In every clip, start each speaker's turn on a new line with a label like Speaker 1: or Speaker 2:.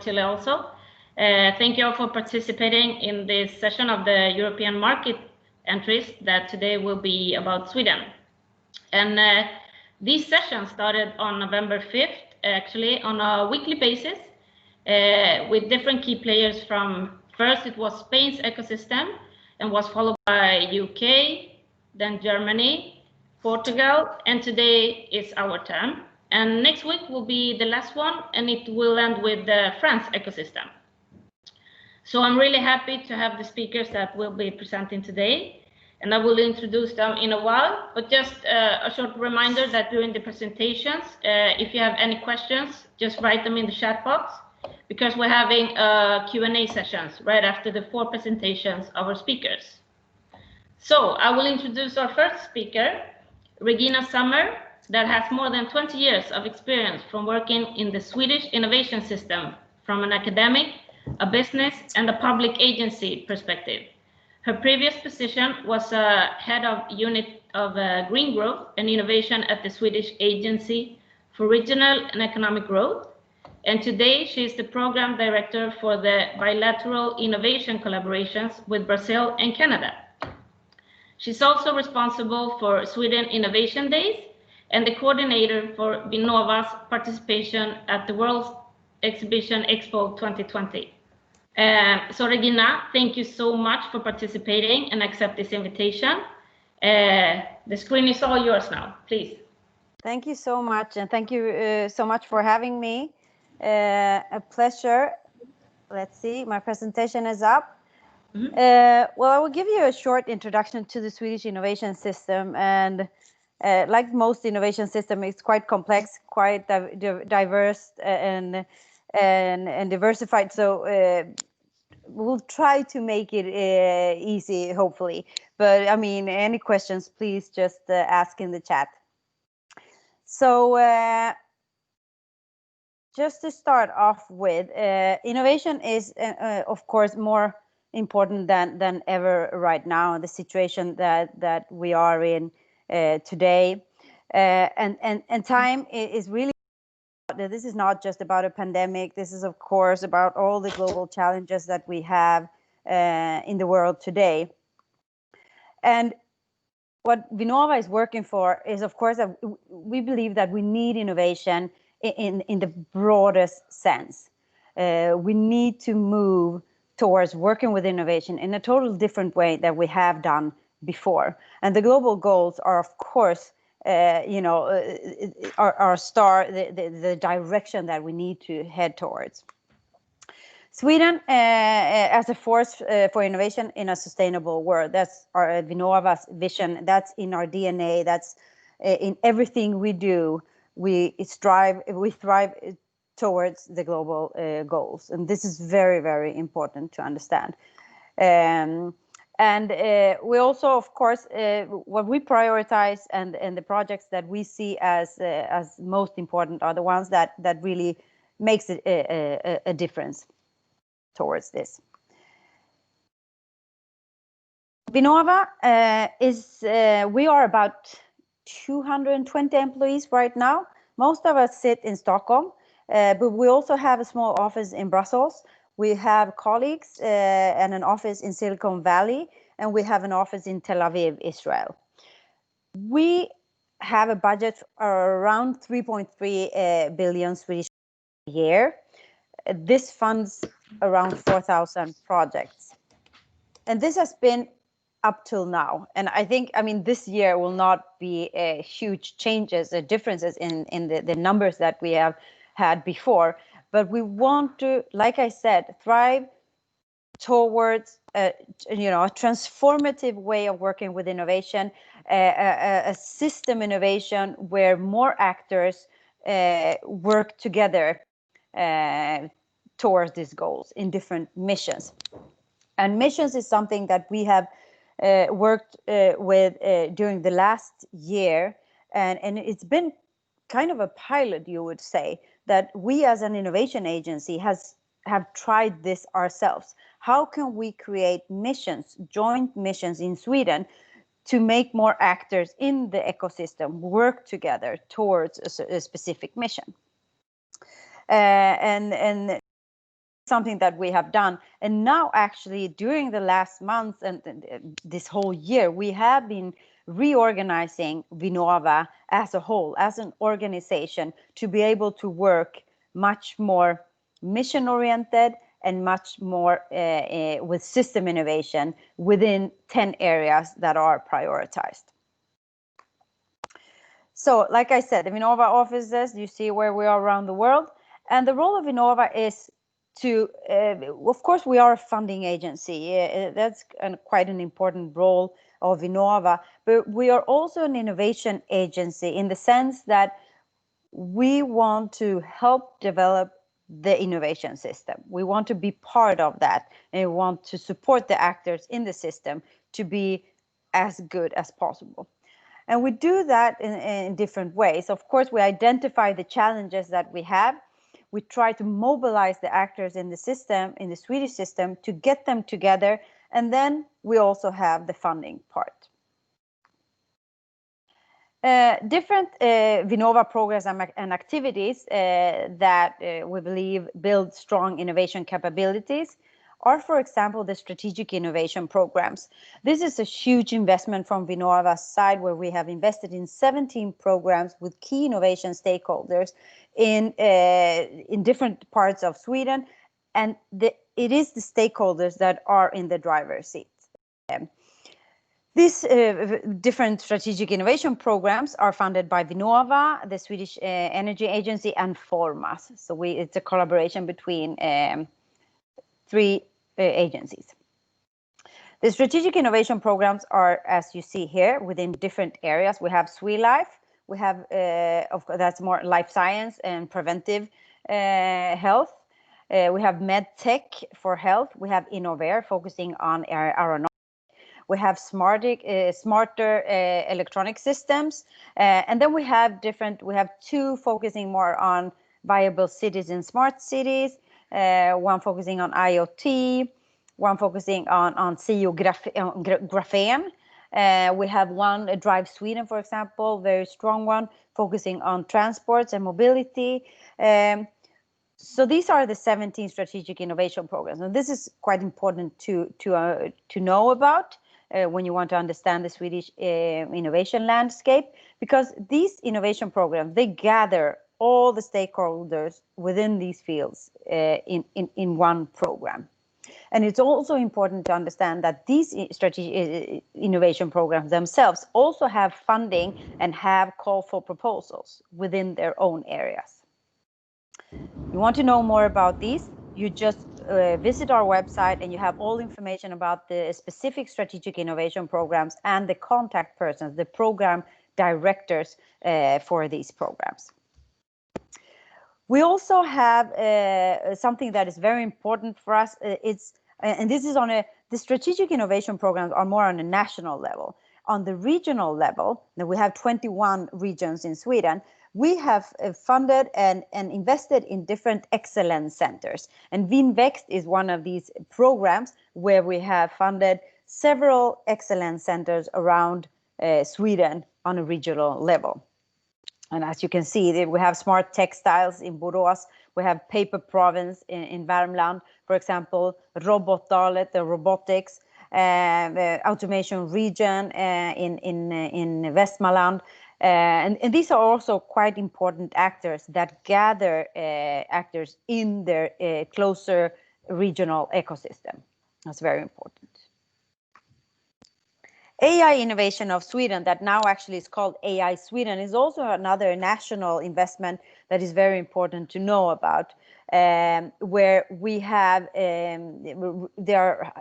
Speaker 1: Chile also. Thank you all for participating in this session of the European market entries that today will be about Sweden. And these sessions started on November 5th, actually on a weekly basis, with different key players from, first it was Spain's ecosystem and was followed by UK, then Germany, Portugal, and today is our turn. And next week will be the last one, and it will end with the France ecosystem. So I'm really happy to have the speakers that will be presenting today, and I will introduce them in a while, but just a short reminder that during the presentations, if you have any questions, just write them in the chat box, because we're having Q&A sessions right after the 4 presentations of our speakers. So I will introduce our first speaker, Regina Sommer, that has more than 20 years of experience from working in the Swedish innovation system from an academic, a business, and a public agency perspective. Her previous position was head of unit of green growth and innovation at the Swedish Agency for Regional and Economic Growth. And today she is the program director for the bilateral innovation collaborations with Brazil and Canada. She's also responsible for Sweden Innovation Days and the coordinator for Vinnova's participation at the World Exhibition Expo 2020. So Regina, thank you so much for participating and accept this invitation. The screen is all yours now, please.
Speaker 2: Thank you so much, and thank you so much for having me. A pleasure. Let's see, my presentation is up. Well, I will give you a short introduction to the Swedish innovation system, and like most innovation system, it's quite complex, quite diverse and diversified. So we'll try to make it easy, hopefully. But I mean, any questions, please just ask in the chat. So just to start off with, innovation is, of course, more important than ever right now, the situation that we are in today. And time is really, this is not just about a pandemic. This is, of course, about all the global challenges that we have in the world today. And what Vinnova is working for is, of course, that we believe that we need innovation in the broadest sense. We need to move towards working with innovation in a totally different way that we have done before. And the global goals are, of course, the direction that we need to head towards. Sweden as a force for innovation in a sustainable world. That's our Vinnova's vision. That's in our DNA. That's in everything we do. We thrive towards the global goals, and this is very, very important to understand. And we also, of course, what we prioritize and the projects that we see as most important are the ones that really makes it a difference towards this. Vinnova we are about 220 employees right now. Most of us sit in Stockholm, but we also have a small office in Brussels. We have colleagues and an office in Silicon Valley, and we have an office in Tel Aviv, Israel. We have a budget around 3.3 billion Swedish a year. This funds around 4,000 projects. And this has been up till now. And I think, I mean, this year will not be huge changes or differences in the numbers that we have had before. But we want to, like I said, thrive towards a transformative way of working with innovation, a system innovation where more actors work together towards these goals in different missions. And missions is something that we have worked with during the last year, and it's been kind of a pilot, you would say, that we as an innovation agency have tried this ourselves. How can we create missions, joint missions in Sweden, to make more actors in the ecosystem work together towards a specific mission? And something that we have done. And now actually during the last month and this whole year, we have been reorganizing Vinnova as a whole, as an organization, to be able to work much more mission-oriented and much more with system innovation within 10 areas that are prioritized. So, like I said, the Vinnova offices, you see where we are around the world. And the role of Vinnova is to, of course, we are a funding agency. That's quite an important role of Vinnova. But we are also an innovation agency in the sense that we want to help develop the innovation system. We want to be part of that, and we want to support the actors in the system to be as good as possible. And we do that in different ways. Of course, we identify the challenges that we have. We try to mobilize the actors in the system, in the Swedish system, to get them together. And then we also have the funding part. Different Vinnova programs and activities that we believe build strong innovation capabilities are, for example, the strategic innovation programs. This is a huge investment from Vinnova's side, where we have invested in 17 programs with key innovation stakeholders in different parts of Sweden. And it is the stakeholders that are in the driver's seat. These different strategic innovation programs are funded by Vinnova, the Swedish Energy Agency, and Formas. So it's a collaboration between 3 agencies. The strategic innovation programs are, as you see here, within different areas. We have SweLife, we have, of course, that's more life science and preventive health. We have MedTech for health. We have Innovación, focusing on aeronautics. We have smarter electronic systems. And then we have 2 focusing more on viable cities and smart cities, one focusing on IoT, one focusing on CEO graphene. We have one, Drive Sweden, for example, very strong one, focusing on transports and mobility. So these are the 17 strategic innovation programs. And this is quite important to know about when you want to understand the Swedish innovation landscape, because these innovation programs, they gather all the stakeholders within these fields in one program. And it's also important to understand that these strategic innovation programs themselves also have funding and have call for proposals within their own areas. You want to know more about these? You just visit our website, and you have all information about the specific strategic innovation programs and the contact persons, the program directors for these programs. We also have something that is very important for us. And this is the strategic innovation programs are more on a national level. On the regional level, now we have 21 regions in Sweden. We have funded and invested in different excellence centers. And Vinväxt is one of these programs where we have funded several excellence centers around Sweden on a regional level. And as you can see, we have smart textiles in Borås. We have paper province in Värmland, for example, Robotdalet, the robotics, the automation region in Västmanland. And these are also quite important actors that gather actors in their closer regional ecosystem. That's very important. AI Innovation of Sweden, that now actually is called AI Sweden, is also another national investment that is very important to know about, where we have, there are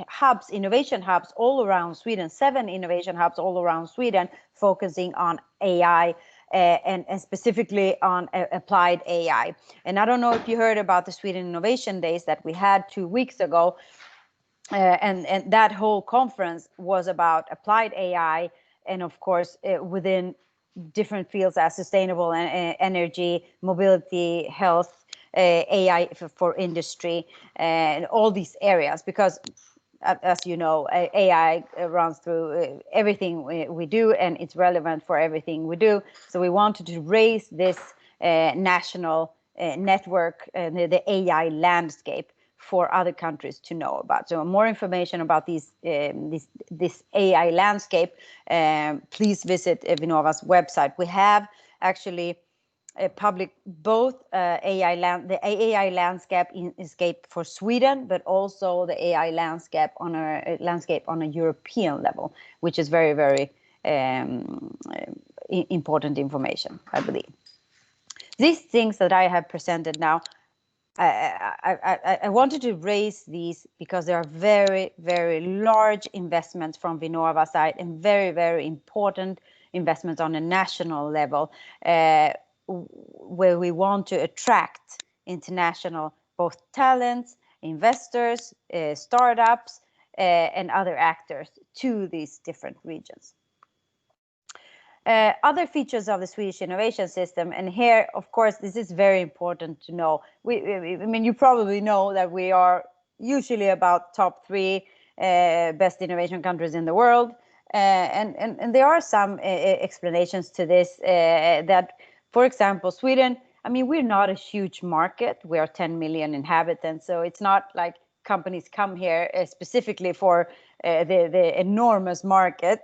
Speaker 2: hubs, innovation hubs all around Sweden, 7 innovation hubs all around Sweden, focusing on AI and specifically on applied AI. And I don't know if you heard about the Sweden Innovation Days that we had 2 weeks ago. And that whole conference was about applied AI, and of course within different fields as sustainable energy, mobility, health, AI for industry, and all these areas, because as you know, AI runs through everything we do, and it's relevant for everything we do. So we wanted to raise this national network, the AI landscape, for other countries to know about. So more information about this AI landscape, please visit Vinnova's website. We have actually public both the AI landscape for Sweden, but also the AI landscape on a European level, which is very, very important information, I believe. These things that I have presented now, I wanted to raise these because they are very, very large investments from Vinnova side and very, very important investments on a national level, where we want to attract international both talents, investors, startups, and other actors to these different regions. Other features of the Swedish innovation system, and here, of course, this is very important to know. I mean, you probably know that we are usually about top 3 best innovation countries in the world, and there are some explanations to this. That, for example, Sweden. I mean, we're not a huge market. We are 10 million inhabitants, so it's not like companies come here specifically for the enormous market.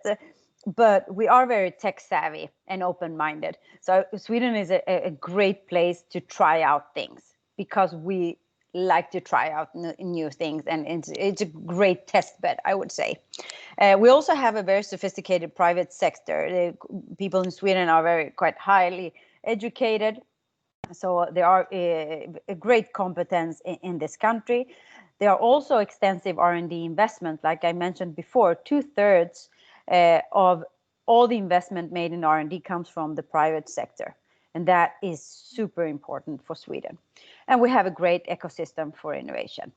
Speaker 2: But we are very tech savvy and open-minded. So Sweden is a great place to try out things because we like to try out new things, and it's a great test bed, I would say. We also have a very sophisticated private sector. The people in Sweden are quite highly educated, so there are a great competence in this country. There are also extensive R&D investment, like I mentioned before. 2/3 of all the investment made in R&D comes from the private sector, and that is super important for Sweden. And we have a great ecosystem for innovation.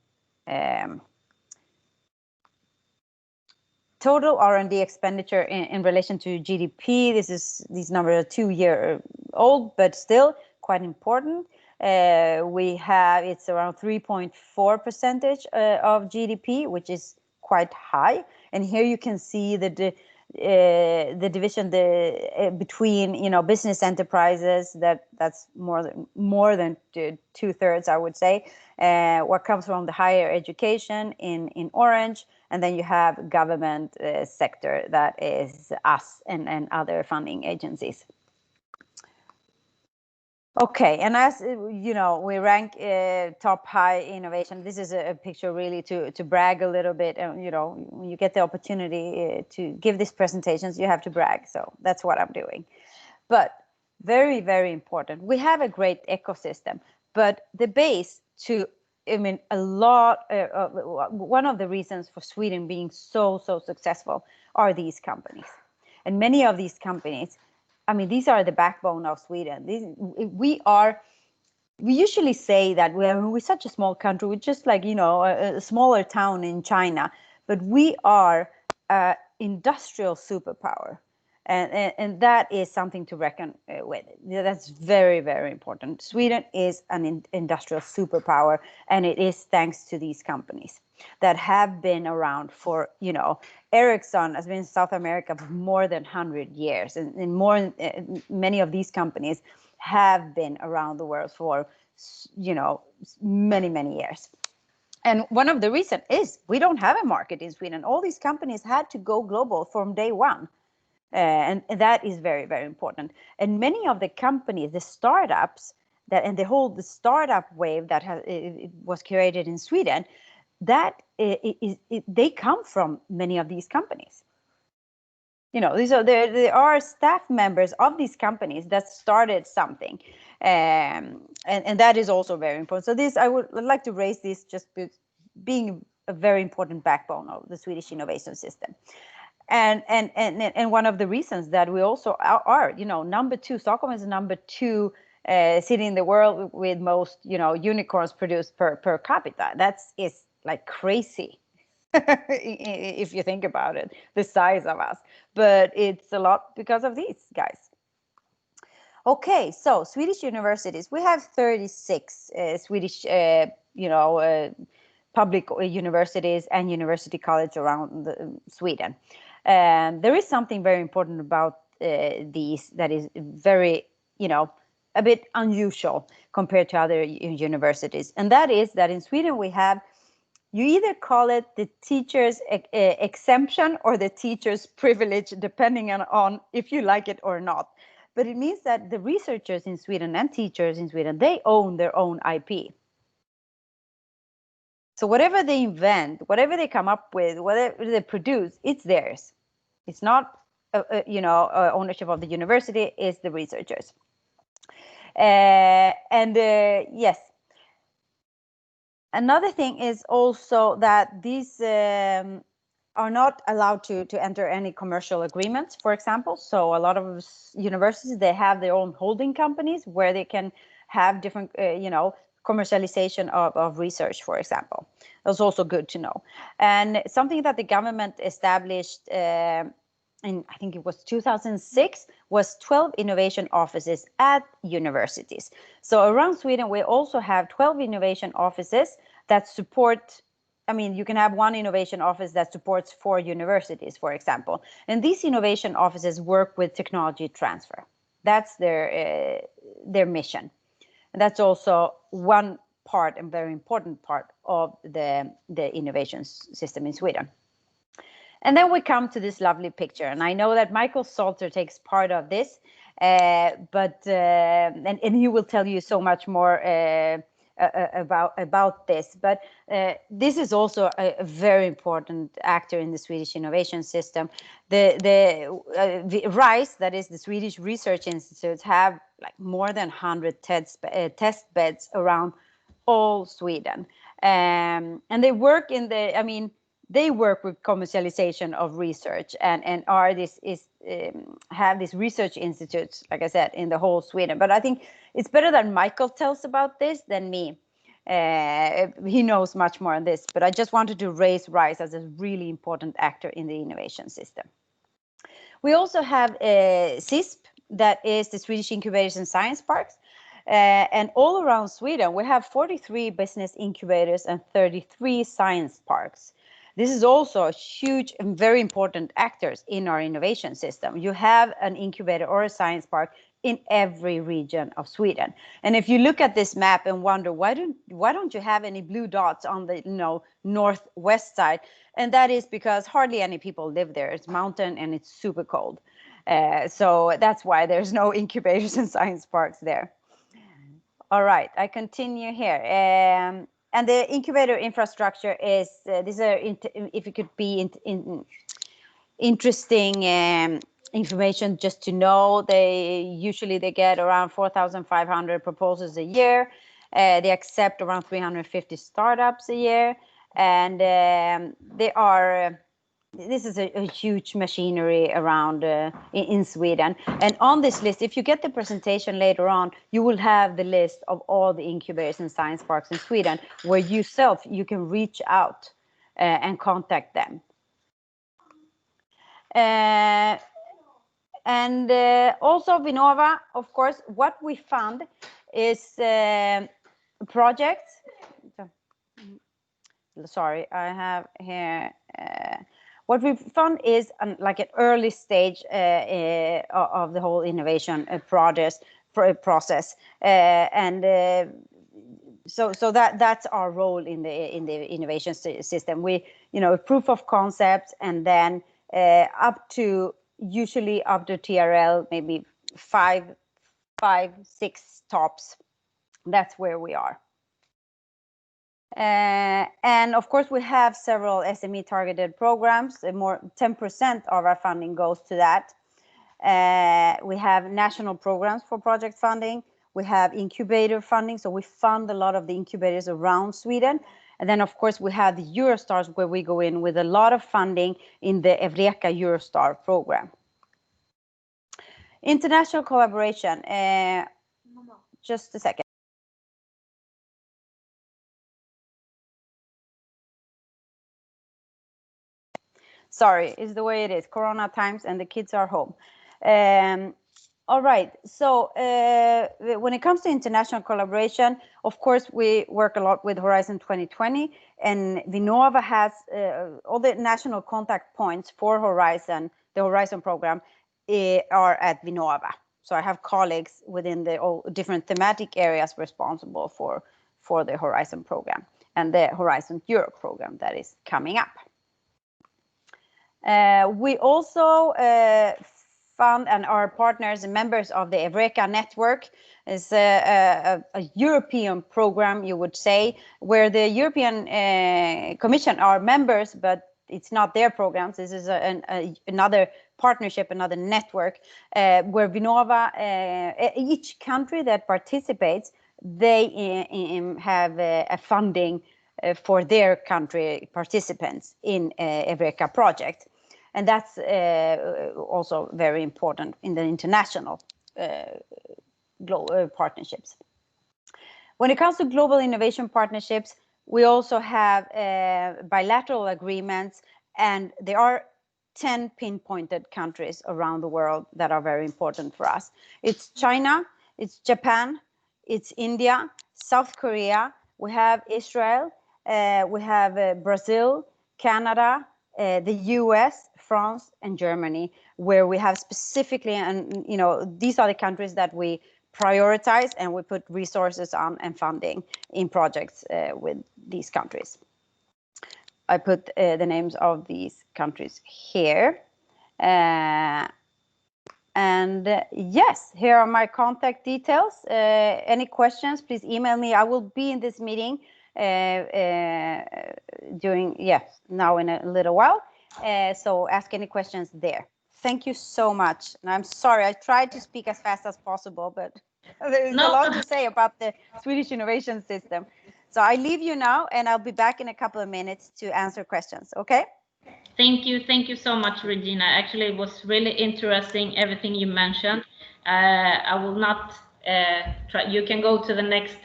Speaker 2: Total R&D expenditure in relation to GDP. These numbers are 2 years old, but still quite important. It's around 3.4% of GDP, which is quite high. And here you can see the division between business enterprises. That's more than 2/3, I would say. What comes from the higher education in orange, and then you have government sector, that is us and other funding agencies. Okay, and as you know, we rank top high innovation. This is a picture really to brag a little bit. When you get the opportunity to give these presentations, you have to brag. So that's what I'm doing. But very, very important. We have a great ecosystem, but the base one of the reasons for Sweden being so successful are these companies. And many of these companies, these are the backbone of Sweden. We usually say that we're such a small country. We're just like, a smaller town in China, but we are an industrial superpower. And that is something to reckon with. That's very, very important. Sweden is an industrial superpower, and it is thanks to these companies that have been around for, Ericsson has been in South America for more than 100 years, and many of these companies have been around the world for, many, many years. And one of the reasons is we don't have a market in Sweden. All these companies had to go global from day one. And that is very, very important. And many of the companies, the startups, the startup wave that was created in Sweden, they come from many of these companies. There are staff members of these companies that started something, and that is also very important. So I would like to raise this just being a very important backbone of the Swedish innovation system. And one of the reasons that we also are, number 2, Stockholm is number 2 city in the world with most, unicorns produced per capita. Is like crazy if you think about it, the size of us. But it's a lot because of these guys. Okay, so Swedish universities. We have 36 Swedish, public universities and university college around Sweden. And there is something very important about these that is very, a bit unusual compared to other universities. And that is that in Sweden we have, you either call it the teacher's exemption or the teacher's privilege, depending on if you like it or not. But it means that the researchers in Sweden and teachers in Sweden, they own their own IP. So whatever they invent, whatever they come up with, whatever they produce, it's theirs. It's not, ownership of the university, it's the researchers. Yes. Another thing is also that these are not allowed to enter any commercial agreements, for example. So a lot of universities, they have their own holding companies where they can have different, commercialization of research, for example. That's also good to know. And something that the government established in, I think it was 2006, was 12 innovation offices at universities. So around Sweden, we also have 12 innovation offices that support, you can have one innovation office that supports 4 universities, for example. And these innovation offices work with technology transfer. That's their mission. And that's also one part, and very important part, of the innovation system in Sweden. And then we come to this lovely picture, and I know that Michael Salter takes part of this, but he will tell you so much more about this. But this is also a very important actor in the Swedish innovation system. The RISE, that is the Swedish Research Institutes, have like more than 100 test beds around all Sweden, and they work in the, they work with commercialization of research, and have these research institutes, like I said, in the whole Sweden. But I think it's better that Michael tells about this than me. He knows much more on this, but I just wanted to raise RISE as a really important actor in the innovation system. We also have CISP, that is the Swedish Incubators and Science Parks. And all around Sweden, we have 43 business incubators and 33 science parks. This is also a huge and very important actors in our innovation system. You have an incubator or a science park in every region of Sweden. And if you look at this map and wonder, why don't you have any blue dots on the northwest side? And that is because hardly any people live there. It's mountain and it's super cold. So that's why there's no incubators and science parks there. All right, I continue here. And the incubator infrastructure is, these are, if it could be interesting information just to know, they usually get around 4,500 proposals a year. They accept around 350 startups a year. And they are, this is a huge machinery around in Sweden. And on this list, if you get the presentation later on, you will have the list of all the incubators and science parks in Sweden, where you can reach out and contact them. Also Vinnova, of course, what we fund is projects. Sorry, I have here. What we fund is like an early stage of the whole innovation process, so that's our role in the innovation system. We, proof of concept, and then usually up to TRL, maybe 5, 6 tops. That's where we are. And of course, we have several SME targeted programs. More 10% of our funding goes to that. We have national programs for project funding. We have incubator funding, so we fund a lot of the incubators around Sweden. And then, of course, we have the Eurostars, where we go in with a lot of funding in the Eureka Eurostar program. International collaboration. Just a second. Sorry, it's the way it is. Corona times, and the kids are home. All right, so when it comes to international collaboration, of course, we work a lot with Horizon 2020, and Vinnova has all the national contact points for Horizon, the Horizon program, are at Vinnova. So I have colleagues within the different thematic areas responsible for the Horizon program and the Horizon Europe program that is coming up. We also found and are partners and members of the Eureka network. Is a European program, you would say, where the European Commission are members, but it's not their programs. This is another partnership, another network, where Vinnova, each country that participates, they have a funding for their country participants in Eureka project. And that's also very important in the international global partnerships. When it comes to global innovation partnerships, we also have bilateral agreements, and there are 10 pinpointed countries around the world that are very important for us. It's China, it's Japan, it's India, South Korea, we have Israel, we have Brazil, Canada, the US, France, and Germany, where we have specifically, and these are the countries that we prioritize and we put resources on and funding in projects with these countries. I put the names of these countries here. And yes, here are my contact details. Any questions, please email me. I will be in this meeting now in a little while. So ask any questions there. Thank you so much. And I'm sorry, I tried to speak as fast as possible, but there's a lot to say about the Swedish innovation system. So I leave you now, and I'll be back in a couple of minutes to answer questions, okay?
Speaker 1: Thank you so much, Regina. Actually, it was really interesting, everything you mentioned. I will not try. You can go to the next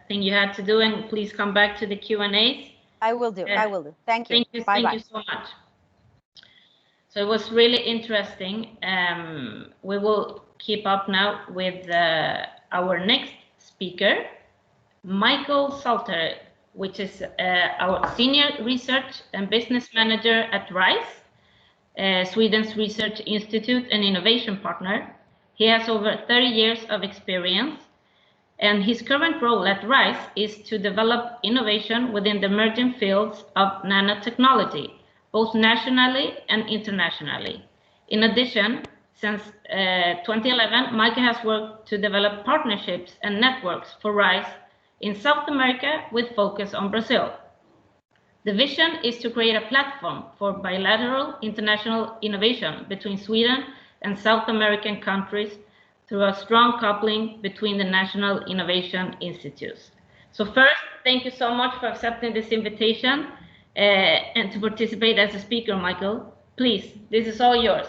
Speaker 1: thing you had to do, and please come back to the Q&As.
Speaker 2: I will do. I will do. Thank you.
Speaker 1: Thank you so much. So it was really interesting. We will keep up now with our next speaker, Michael Salte, which is our Senior Research and Business Manager at RISE, Sweden's Research Institute and Innovation Partner. He has over 30 years of experience, and his current role at RISE is to develop innovation within the emerging fields of nanotechnology, both nationally and internationally. In addition, since 2011, Michael has worked to develop partnerships and networks for RISE in South America with focus on Brazil. The vision is to create a platform for bilateral international innovation between Sweden and South American countries through a strong coupling between the national innovation institutes. So first, thank you so much for accepting this invitation and to participate as a speaker, Michael. Please, this is all yours.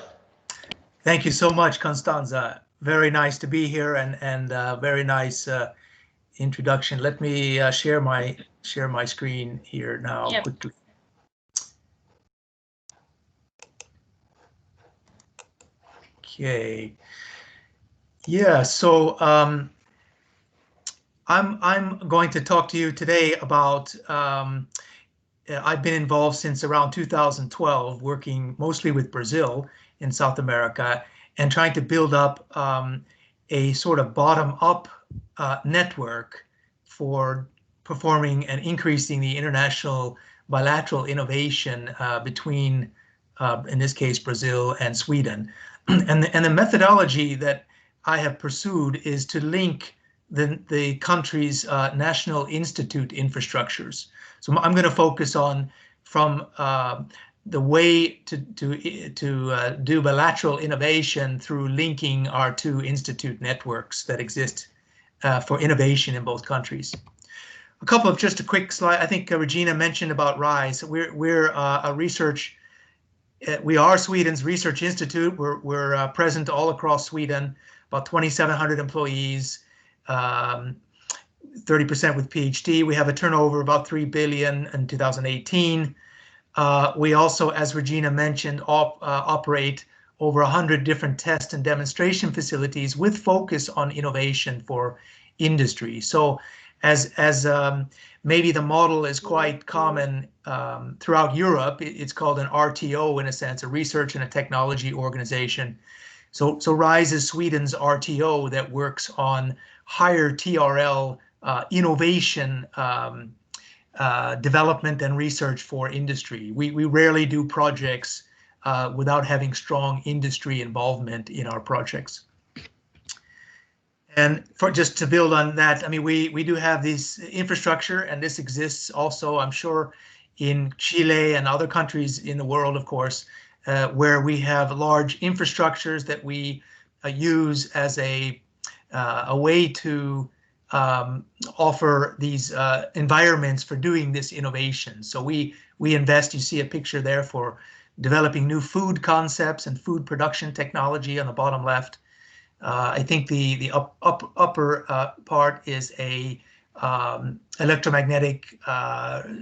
Speaker 3: Thank you so much, Constanza. Very nice to be here, and very nice introduction. Let me share my screen here now. Yep. Quickly. Okay. Yeah. So I'm going to talk to you today about. I've been involved since around 2012, working mostly with Brazil in South America, and trying to build up a sort of bottom-up network for performing and increasing the international bilateral innovation between, in this case, Brazil and Sweden. And the methodology that I have pursued is to link the country's national institute infrastructures. So I'm going to focus on from the way to do bilateral innovation through linking our two institute networks that exist for innovation in both countries. A couple of just a quick slide. I think Regina mentioned about RISE. We're a research. We are Sweden's research institute. We're present all across Sweden. About 2,700 employees. 30% with PhD. We have a turnover of about 3 billion in 2018. We also, as Regina mentioned, operate over 100 different test and demonstration facilities with focus on innovation for industry. So as maybe the model is quite common throughout Europe, it's called an RTO in a sense, a research and a technology organization. So RISE is Sweden's RTO that works on higher TRL innovation development and research for industry. We rarely do projects without having strong industry involvement in our projects. And for just to build on that, I mean, we do have this infrastructure, and this exists also, I'm sure, in Chile and other countries in the world, of course, where we have large infrastructures that we use as a way to offer these environments for doing this innovation. So we invest, you see a picture there, for developing new food concepts and food production technology on the bottom left. I think the upper part is a electromagnetic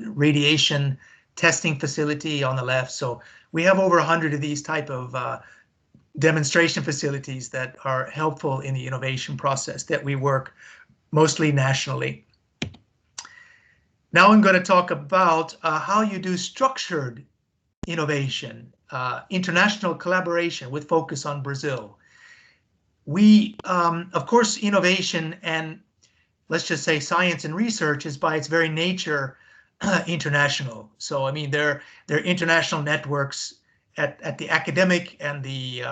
Speaker 3: radiation testing facility on the left. So we have over 100 of these type of demonstration facilities that are helpful in the innovation process that we work mostly nationally. Now I'm going to talk about how you do structured innovation, international collaboration with focus on Brazil. We, of course, innovation and let's just say science and research is by its very nature international. So, I mean, there are international networks at the academic and the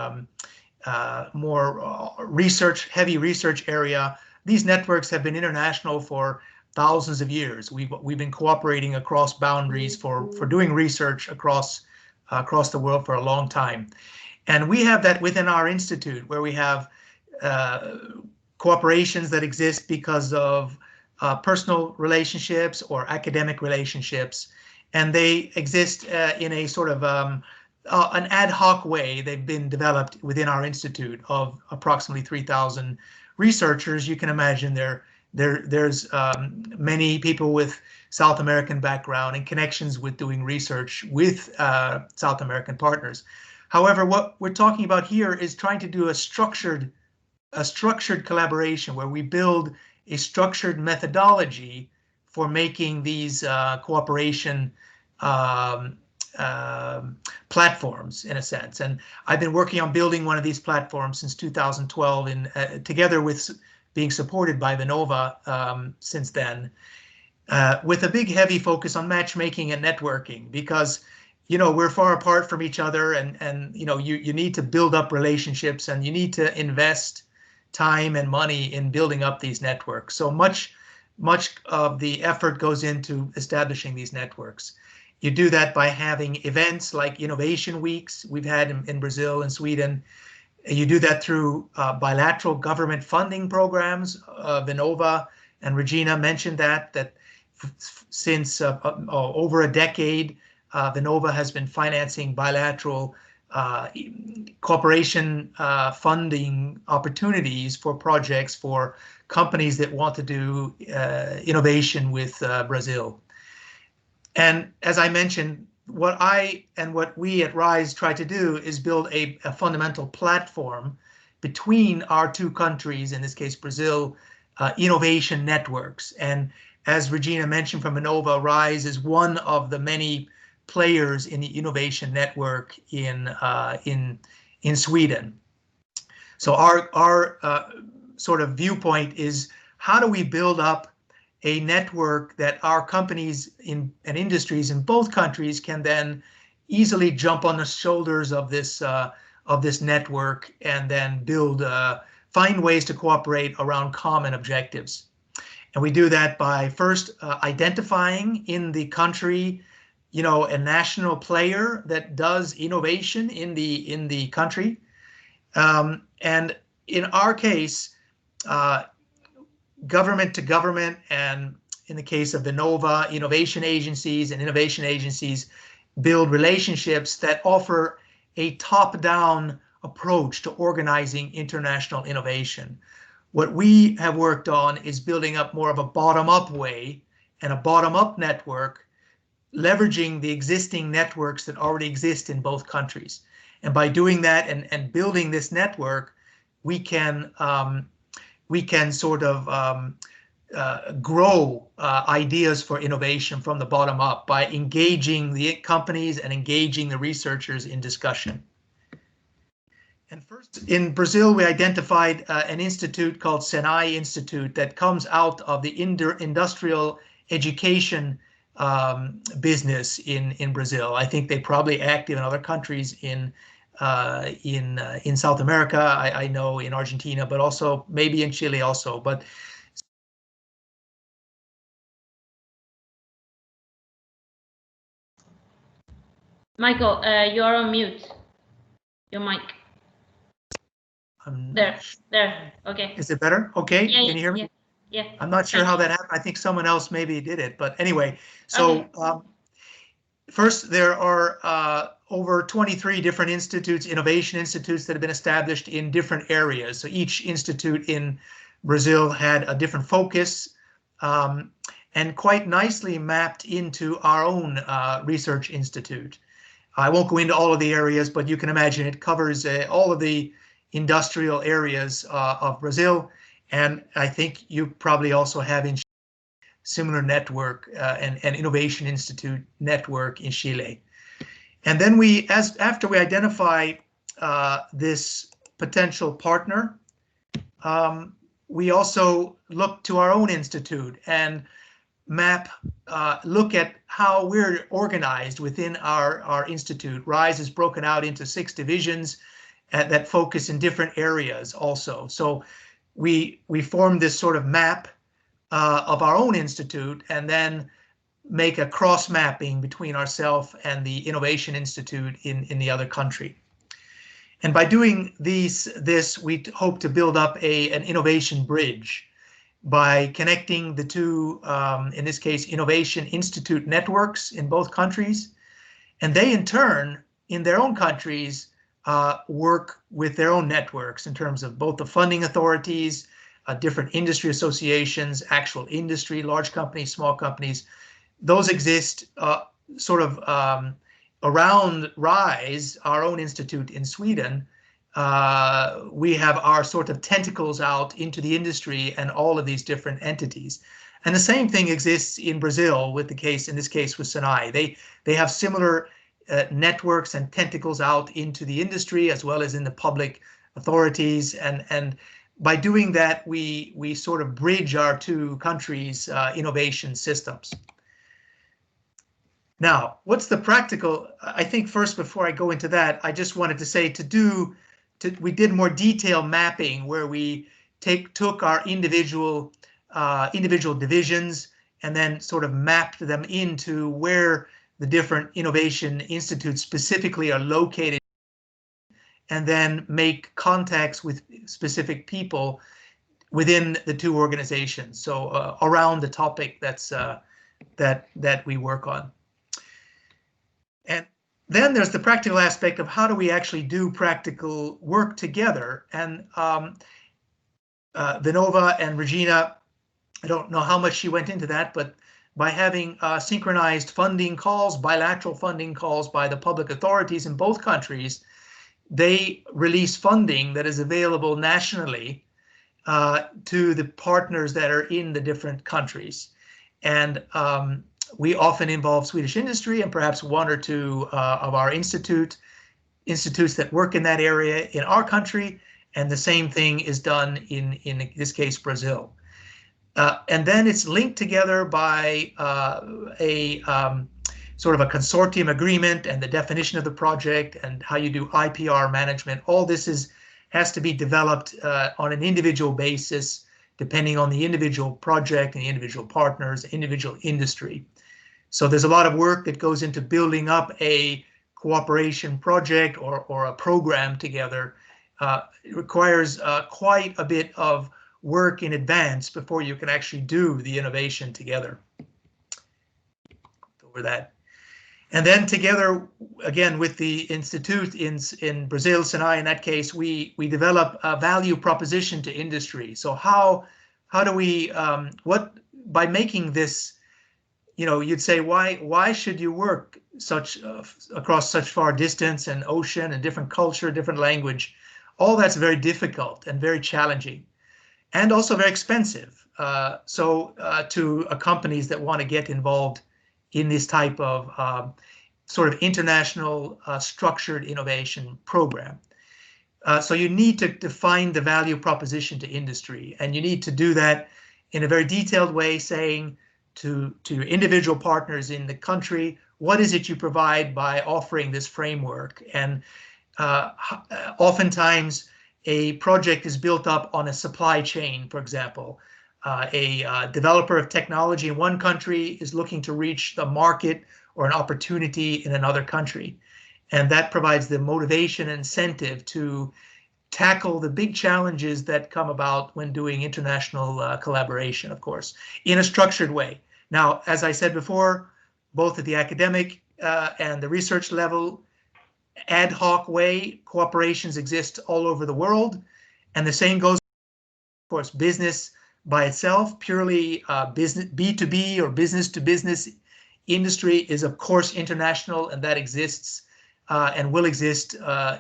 Speaker 3: more heavy research area. These networks have been international for thousands of years. We've been cooperating across boundaries for doing research across the world for a long time. And we have that within our institute, where we have cooperations that exist because of personal relationships or academic relationships, and they exist in a sort of an ad hoc way. They've been developed within our institute of approximately 3,000 researchers. You can imagine there's many people with South American background and connections with doing research with South American partners. However, what we're talking about here is trying to do a structured collaboration where we build a structured methodology for making these cooperation platforms, in a sense. And I've been working on building one of these platforms since 2012, together with being supported by Vinnova since then, with a big heavy focus on matchmaking and networking, because we're far apart from each other, and you need to build up relationships, and you need to invest time and money in building up these networks. So much of the effort goes into establishing these networks. You do that by having events like innovation weeks we've had in Brazil and Sweden. You do that through bilateral government funding programs. Vinnova and Regina mentioned that since over a decade, Vinnova has been financing bilateral cooperation funding opportunities for projects for companies that want to do innovation with Brazil. And as I mentioned, what we at RISE try to do is build a fundamental platform between our two countries, in this case Brazil, innovation networks. And as Regina mentioned from Vinnova, RISE is one of the many players in the innovation network in Sweden. So our sort of viewpoint is, how do we build up a network that our companies and industries in both countries can then easily jump on the shoulders of this network, and then find ways to cooperate around common objectives. And we do that by first identifying in the country a national player that does innovation in the country. And in our case, government to government, and in the case of Vinnova, innovation agencies build relationships that offer a top-down approach to organizing international innovation. What we have worked on is building up more of a bottom-up way, and a bottom-up network, leveraging the existing networks that already exist in both countries. And by doing that and building this network, we can sort of grow ideas for innovation from the bottom up by engaging the companies and engaging the researchers in discussion. And first, in Brazil, we identified an institute called Senai Institute that comes out of the industrial education business in Brazil. I think they probably active in other countries in South America. I know in Argentina, but also maybe in Chile also. But
Speaker 1: Michael, you are on mute. Your mic. There. Okay.
Speaker 3: Is it better? Okay.
Speaker 1: Yeah,
Speaker 3: can you hear me?
Speaker 1: Yeah.
Speaker 3: I'm not sure how that happened. I think someone else maybe did it, but anyway. So okay. First, there are over 23 different institutes, innovation institutes that have been established in different areas. So each institute in Brazil had a different focus and quite nicely mapped into our own research institute. I won't go into all of the areas, but you can imagine it covers all of the industrial areas of Brazil. And I think you probably also have in similar network and innovation institute network in Chile. And then after we identify this potential partner, we also look to our own institute and look at how we're organized within our institute. RISE is broken out into 6 divisions that focus in different areas also. So we form this sort of map of our own institute and then make a cross mapping between ourselves and the Innovation Institute in the other country. And by doing this, we hope to build up an innovation bridge by connecting the two, in this case, Innovation Institute networks in both countries. And they, in turn, in their own countries, work with their own networks in terms of both the funding authorities, different industry associations, actual industry, large companies, small companies. Those exist sort of around RISE, our own institute in Sweden. We have our sort of tentacles out into the industry and all of these different entities. And the same thing exists in Brazil with in this case with Senai. They have similar networks and tentacles out into the industry as well as in the public authorities. And by doing that, we sort of bridge our two countries' innovation systems. Now, what's the practical? I think first, before I go into that, I just wanted to say we did more detailed mapping where we took our individual divisions and then sort of mapped them into where the different innovation institutes specifically are located, and then make contacts with specific people within the two organizations. So around the topic that we work on. And then there's the practical aspect of how do we actually do practical work together. And Vinova and Regina, I don't know how much she went into that, but by having synchronized funding calls, bilateral funding calls by the public authorities in both countries, they release funding that is available nationally to the partners that are in the different countries. And we often involve Swedish industry and perhaps one or two of our institutes that work in that area in our country, and the same thing is done in this case, Brazil. And then it's linked together by a sort of a consortium agreement and the definition of the project and how you do IPR management. All this has to be developed on an individual basis, depending on the individual project and the individual partners, individual industry. So there's a lot of work that goes into building up a cooperation project or a program together. It requires quite a bit of work in advance before you can actually do the innovation together. Over that. And then together, again, with the institute in Brazil, Senai, in that case, we develop a value proposition to industry. So how do we, by making this, you'd say, why should you work across such far distance and ocean and different culture, different language? All that's very difficult and very challenging and also very expensive. To companies that want to get involved in this type of sort of international structured innovation program. So you need to define the value proposition to industry, and you need to do that in a very detailed way, saying to your individual partners in the country, what is it you provide by offering this framework? And oftentimes a project is built up on a supply chain, for example. A developer of technology in one country is looking to reach the market or an opportunity in another country. And that provides the motivation and incentive to tackle the big challenges that come about when doing international collaboration, of course, in a structured way. Now, as I said before, both at the academic and the research level, ad hoc way, cooperations exist all over the world. And the same goes, of course, business by itself, purely business B2B or business to business industry is, of course, international, and that exists and will exist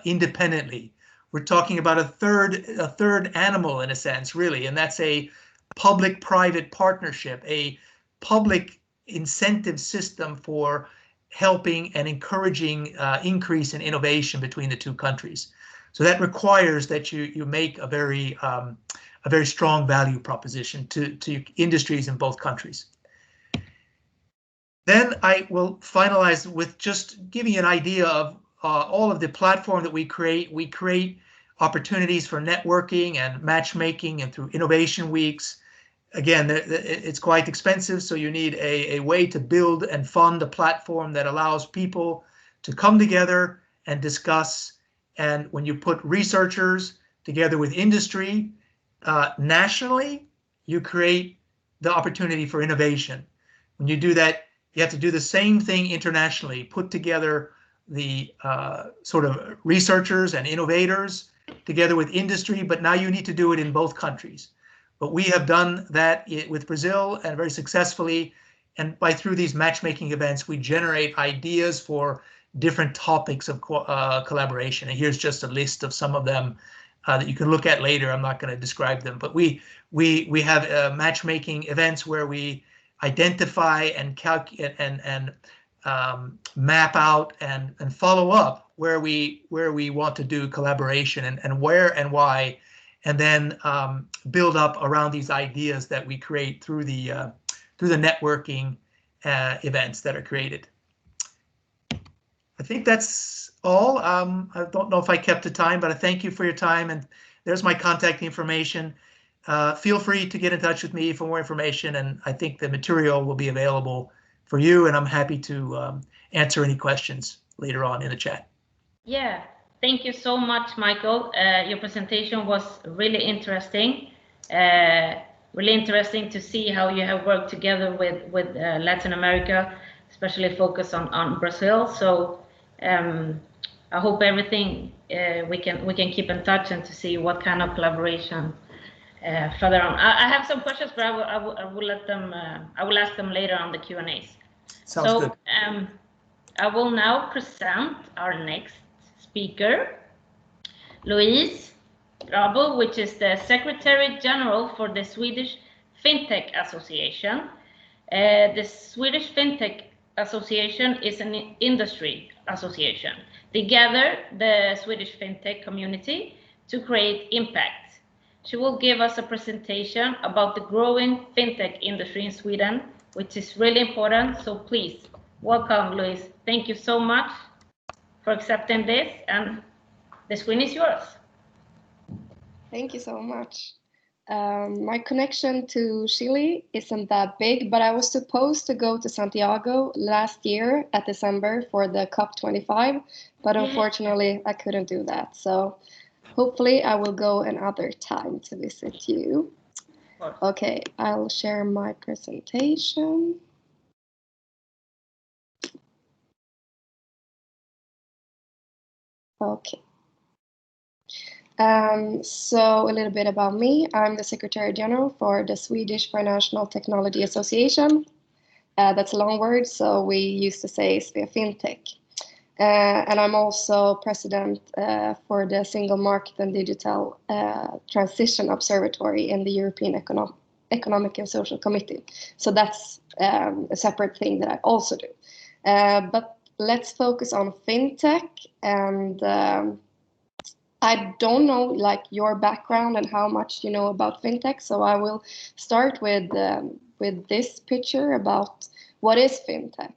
Speaker 3: independently. We're talking about a third animal in a sense, really, and that's a public-private partnership, a public incentive system for helping and encouraging increase in innovation between the two countries. So that requires that you make a very strong value proposition to industries in both countries. Then I will finalize with just giving you an idea of all of the platform that we create. We create opportunities for networking and matchmaking, and through innovation weeks. Again, it's quite expensive, so you need a way to build and fund a platform that allows people to come together and discuss. And when you put researchers together with industry nationally, you create the opportunity for innovation. When you do that, you have to do the same thing internationally, put together the sort of researchers and innovators together with industry, but now you need to do it in both countries. But we have done that with Brazil, and very successfully. And through these matchmaking events, we generate ideas for different topics of collaboration. And here's just a list of some of them that you can look at later. I'm not going to describe them, but we have matchmaking events where we identify and calculate and map out and follow up where we want to do collaboration and where and why, and then build up around these ideas that we create through the networking events that are created. I think that's all. I don't know if I kept the time, but I thank you for your time, and there's my contact information. Feel free to get in touch with me for more information, and I think the material will be available for you, and I'm happy to answer any questions later on in the chat.
Speaker 1: Yeah, thank you so much, Michael. Your presentation was really interesting. Really interesting to see how you have worked together with Latin America, especially focus on Brazil. So I hope everything we can keep in touch and to see what kind of collaboration further on. I have some questions, but I will ask them later on the Q&As.
Speaker 3: Sounds good.
Speaker 1: I will now present our next speaker, Louise Garbo, which is the Secretary General for the Swedish FinTech Association. The Swedish FinTech Association is an industry association. They gather the Swedish FinTech community to create impact. She will give us a presentation about the growing FinTech industry in Sweden, which is really important. So please, welcome, Louise. Thank you so much for accepting this, and the screen is yours.
Speaker 4: Thank you so much. My connection to Chile isn't that big, but I was supposed to go to Santiago last year at December for the COP25, but unfortunately I couldn't do that. So hopefully I will go another time to visit you. Okay, I'll share my presentation. Okay. So a little bit about me. I'm the Secretary General for the Swedish Financial Technology Association. That's a long word, so we used to say FinTech. And I'm also President for the Single Market and Digital Transition Observatory in the European Economic and Social Committee. So that's a separate thing that I also do. But let's focus on FinTech and I don't know like your background and how much you know about FinTech, so I will start with this picture about what is FinTech,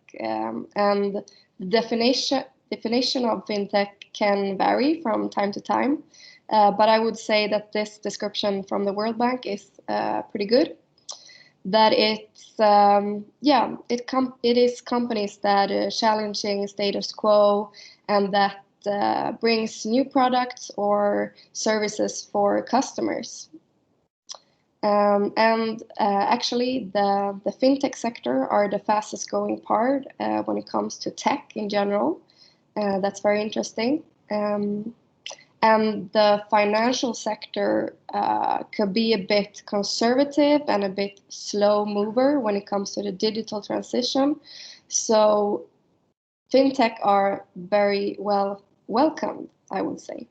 Speaker 4: and the definition of FinTech can vary from time to time, but I would say that this description from the World Bank is pretty good. That it's it is companies that are challenging status quo and that brings new products or services for customers. Actually, the FinTech sector are the fastest growing part when it comes to tech in general. That's very interesting. And the financial sector could be a bit conservative and a bit slow mover when it comes to the digital transition. So FinTech are very well welcomed, I would say.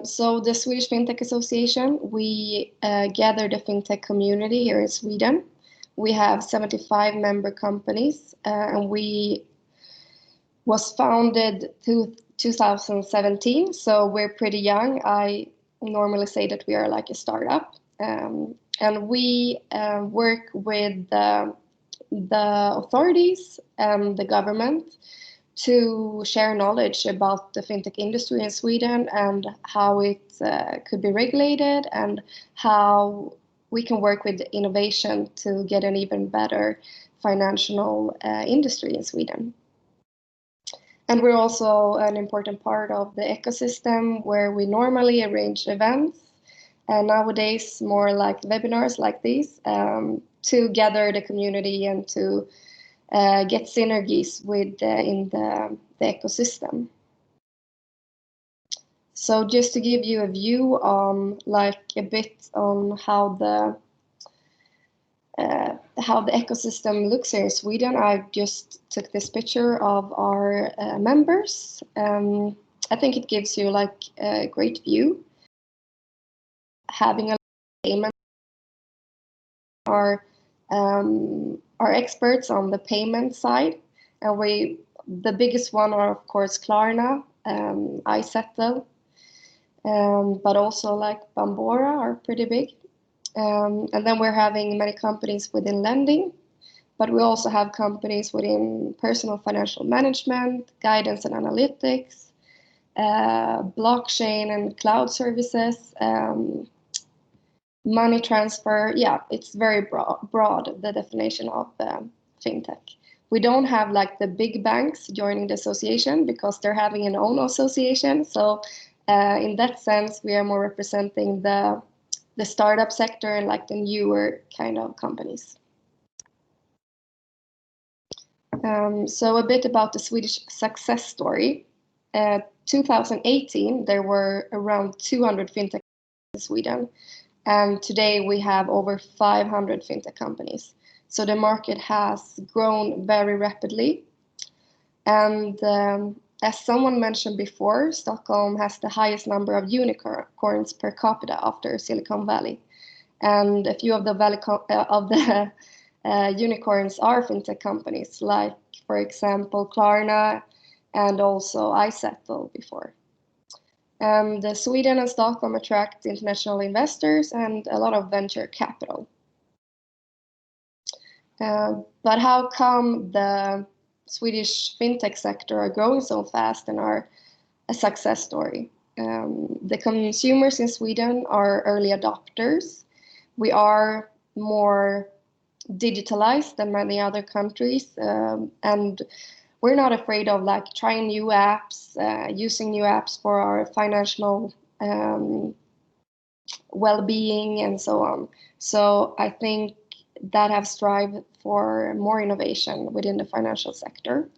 Speaker 4: So the Swedish FinTech Association, we gather the FinTech community here in Sweden. We have 75 member companies, and we was founded 2017, so we're pretty young. I normally say that we are like a startup, and we work with the authorities and the government to share knowledge about the FinTech industry in Sweden and how it could be regulated and how we can work with innovation to get an even better financial industry in Sweden. And we're also an important part of the ecosystem where we normally arrange events, and nowadays more like webinars like these, to gather the community and to get synergies with in the ecosystem. So just to give you a view on like a bit on how the ecosystem looks here in Sweden, I just took this picture of our members. I think it gives you like a great view. Having a payment are experts on the payment side, and the biggest one are of course Klarna, iSettle, but also like Bambora are pretty big. And then we're having many companies within lending, but we also have companies within personal financial management, guidance and analytics, blockchain and cloud services, money transfer. Yeah, it's very broad, the definition of FinTech. We don't have like the big banks joining the association because they're having an own association. So in that sense, we are more representing the startup sector and like the newer kind of companies. So a bit about the Swedish success story. 2018, there were around 200 FinTech in Sweden. And today we have over 500 FinTech companies. So the market has grown very rapidly. And as someone mentioned before, Stockholm has the highest number of unicorns per capita after Silicon Valley. And a few of the unicorns are FinTech companies, like, for example, Klarna and also iSettle before. And Sweden and Stockholm attract international investors and a lot of venture capital. But how come the Swedish FinTech sector are growing so fast and are a success story? The consumers in Sweden are early adopters. We are more digitalized than many other countries, and we're not afraid of like trying new apps, using new apps for our financial well-being and so on. So I think that have strived for more innovation within the financial sector.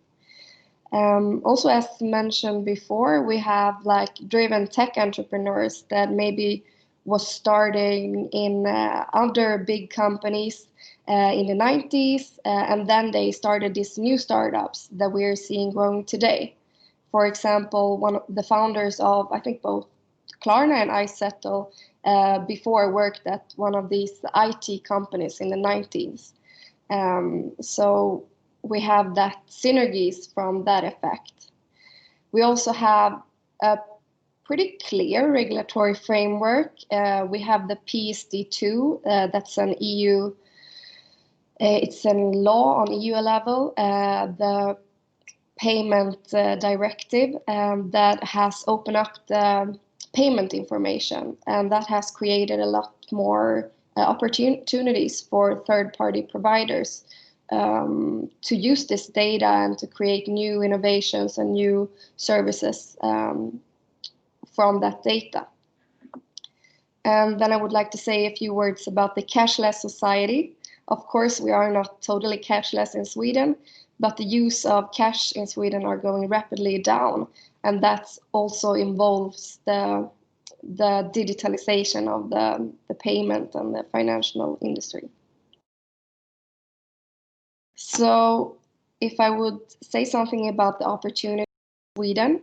Speaker 4: Also, as mentioned before, we have like driven tech entrepreneurs that maybe was starting in other big companies in the 90s, and then they started these new startups that we are seeing growing today. For example, one of the founders of, I think, both Klarna and iSettle before worked at one of these IT companies in the 90s. So we have that synergies from that effect. We also have a pretty clear regulatory framework. We have the PSD2, that's an EU, it's a law on EU level, the payment directive that has opened up the payment information, and that has created a lot more opportunities for third-party providers to use this data and to create new innovations and new services from that data. And then I would like to say a few words about the Cashless Society. Of course, we are not totally cashless in Sweden, but the use of cash in Sweden are going rapidly down, and that also involves the digitalization of the payment and the financial industry. So if I would say something about the opportunity in Sweden,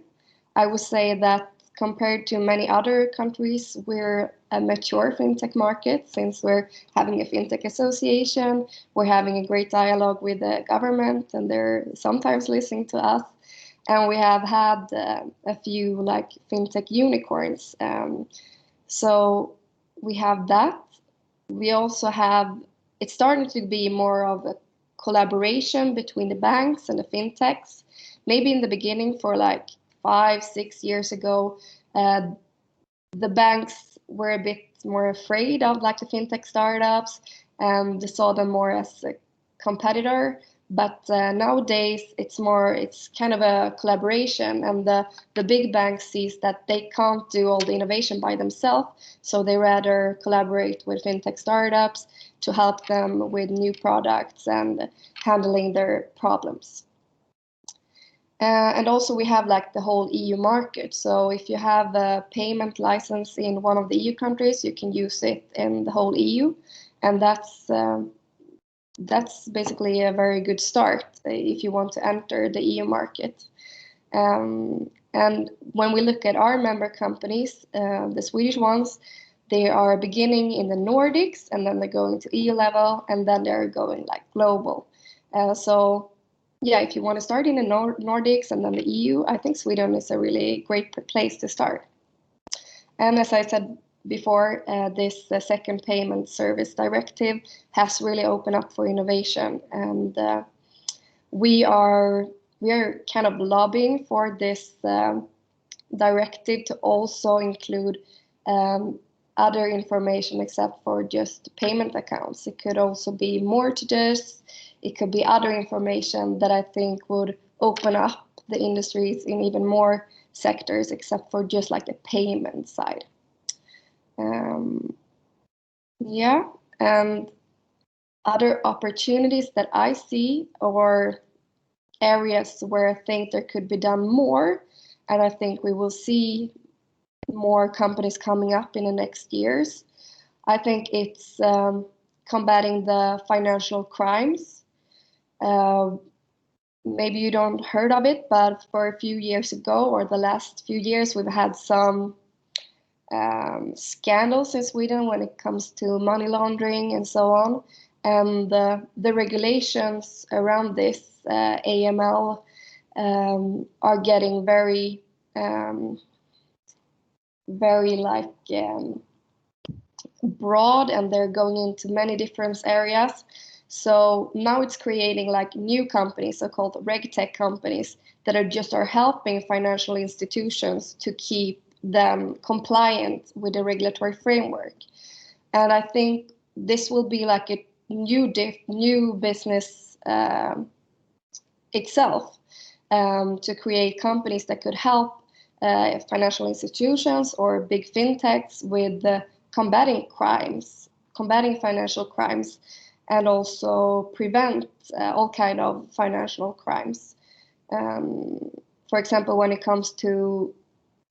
Speaker 4: I would say that compared to many other countries, we're a mature fintech market, since we're having a fintech association, we're having a great dialogue with the government, and they're sometimes listening to us. And we have had a few like fintech unicorns. So we have that. We also have, it's starting to be more of a collaboration between the banks and the fintechs. Maybe in the beginning, for like 5-6 years ago, the banks were a bit more afraid of like the fintech startups and saw them more as a competitor. But nowadays it's kind of a collaboration, and the big banks sees that they can't do all the innovation by themselves, so they rather collaborate with fintech startups to help them with new products and handling their problems. And also we have like the whole EU market. So if you have a payment license in one of the EU countries, you can use it in the whole EU, and that's basically a very good start if you want to enter the EU market. And when we look at our member companies, the Swedish ones, they are beginning in the Nordics, and then they're going to EU level, and then they're going like global. So yeah, if you want to start in the Nordics and then the EU, I think Sweden is a really great place to start. And as I said before, this second payment service directive has really opened up for innovation, and we are kind of lobbying for this directive to also include other information except for just payment accounts. It could also be more to this. It could be other information that I think would open up the industries in even more sectors except for just like the payment side. Yeah, and other opportunities that I see, or areas where I think there could be done more, and I think we will see more companies coming up in the next years. I think it's combating the financial crimes. Maybe you don't heard of it, but for a few years ago, or the last few years, we've had some scandals in Sweden when it comes to money laundering and so on. And the regulations around this, AML, are getting very broad, and they're going into many different areas. So now it's creating like new companies, so-called RegTech companies, that are helping financial institutions to keep them compliant with the regulatory framework. And I think this will be like a new business itself, to create companies that could help financial institutions or big fintechs with combating financial crimes, and also prevent all kind of financial crimes. For example, when it comes to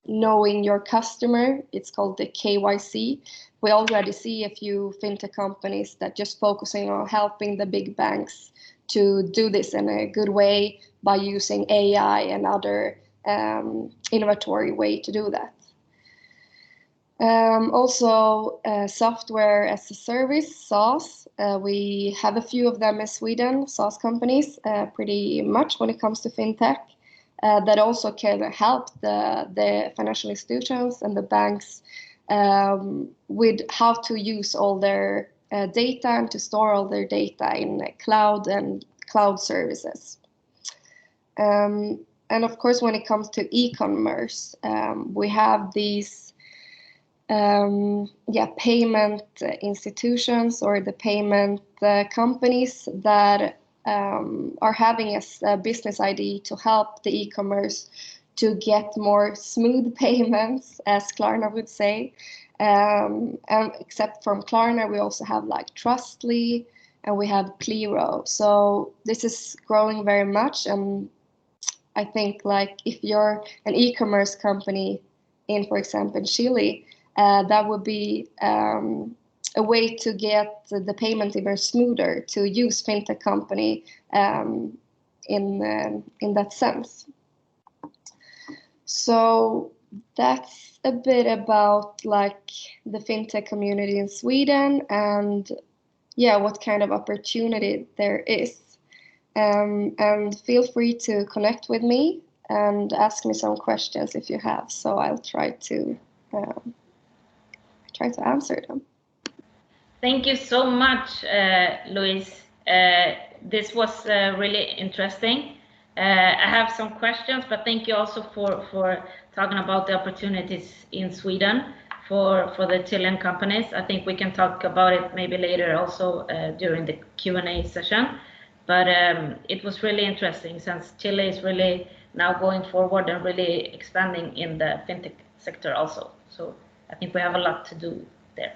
Speaker 4: knowing your customer, it's called the KYC. We already see a few fintech companies that just focusing on helping the big banks to do this in a good way by using AI and other innovatory way to do that. Also, software as a service, SaaS. We have a few of them in Sweden, SaaS companies, pretty much when it comes to fintech. that also can help the financial institutions and the banks with how to use all their data and to store all their data in cloud and cloud services. And of course, when it comes to e-commerce, we have these payment institutions or the payment companies that are having a business idea to help the e-commerce to get more smooth payments, as Klarna would say. And except from Klarna, we also have like Trustly and we have Plero. So this is growing very much. And I think like if you're an e-commerce company in, for example, Chile, that would be a way to get the payment even smoother, to use FinTech company in that sense. So that's a bit about like the FinTech community in Sweden and what kind of opportunity there is. And feel free to connect with me and ask me some questions if you have. So I'll try to answer them.
Speaker 1: Thank you so much, Louise. This was really interesting. I have some questions, but thank you also for talking about the opportunities in Sweden for the Chilean companies. I think we can talk about it maybe later also during the Q&A session. But it was really interesting since Chile is really now going forward and really expanding in the FinTech sector also. So I think we have a lot to do there.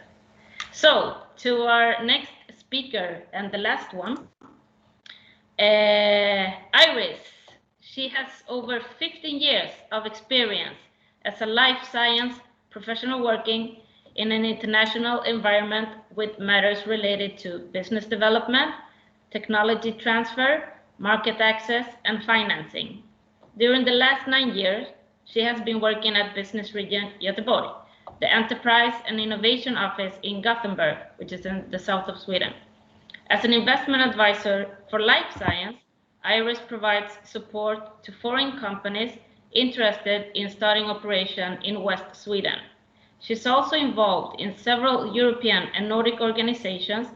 Speaker 1: So to our next speaker and the last one, Iris. She has over 15 years of experience as a life science professional working in an international environment with matters related to business development, technology transfer, market access, and financing. During the last 9 years, she has been working at Business Region Göteborg, the Enterprise and Innovation Office in Gothenburg, which is in the south of Sweden. As an investment advisor for life science, Iris provides support to foreign companies interested in starting operation in West Sweden. She's also involved in several European and Nordic organizations,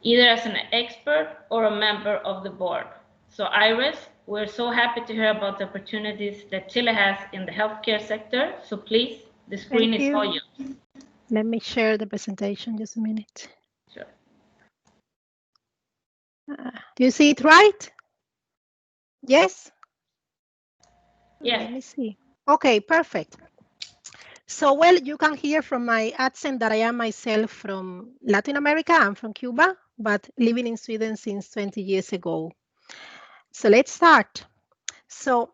Speaker 1: either as an expert or a member of the board. So Iris, we're so happy to hear about the opportunities that Chile has in the healthcare sector. So please, the screen is all yours.
Speaker 5: Let me share the presentation just a minute.
Speaker 1: Sure.
Speaker 5: Do you see it right? Yes?
Speaker 1: Yes.
Speaker 5: Let me see. Okay, perfect. So, well, you can hear from my accent that I am myself from Latin America. I'm from Cuba, but living in Sweden since 20 years ago. So let's start. So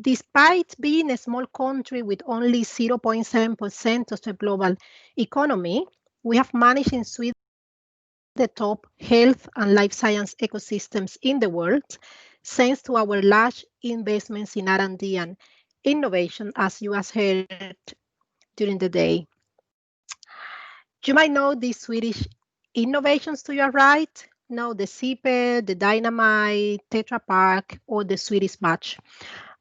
Speaker 5: despite being a small country with only 0.7% of the global economy, we have managed in Sweden the top health and life science ecosystems in the world, thanks to our large investments in R&D and innovation, as you have heard during the day. You might know the Swedish innovations to your right, know the Zipper, the Dynamite, Tetra Pak, or the Swedish Match.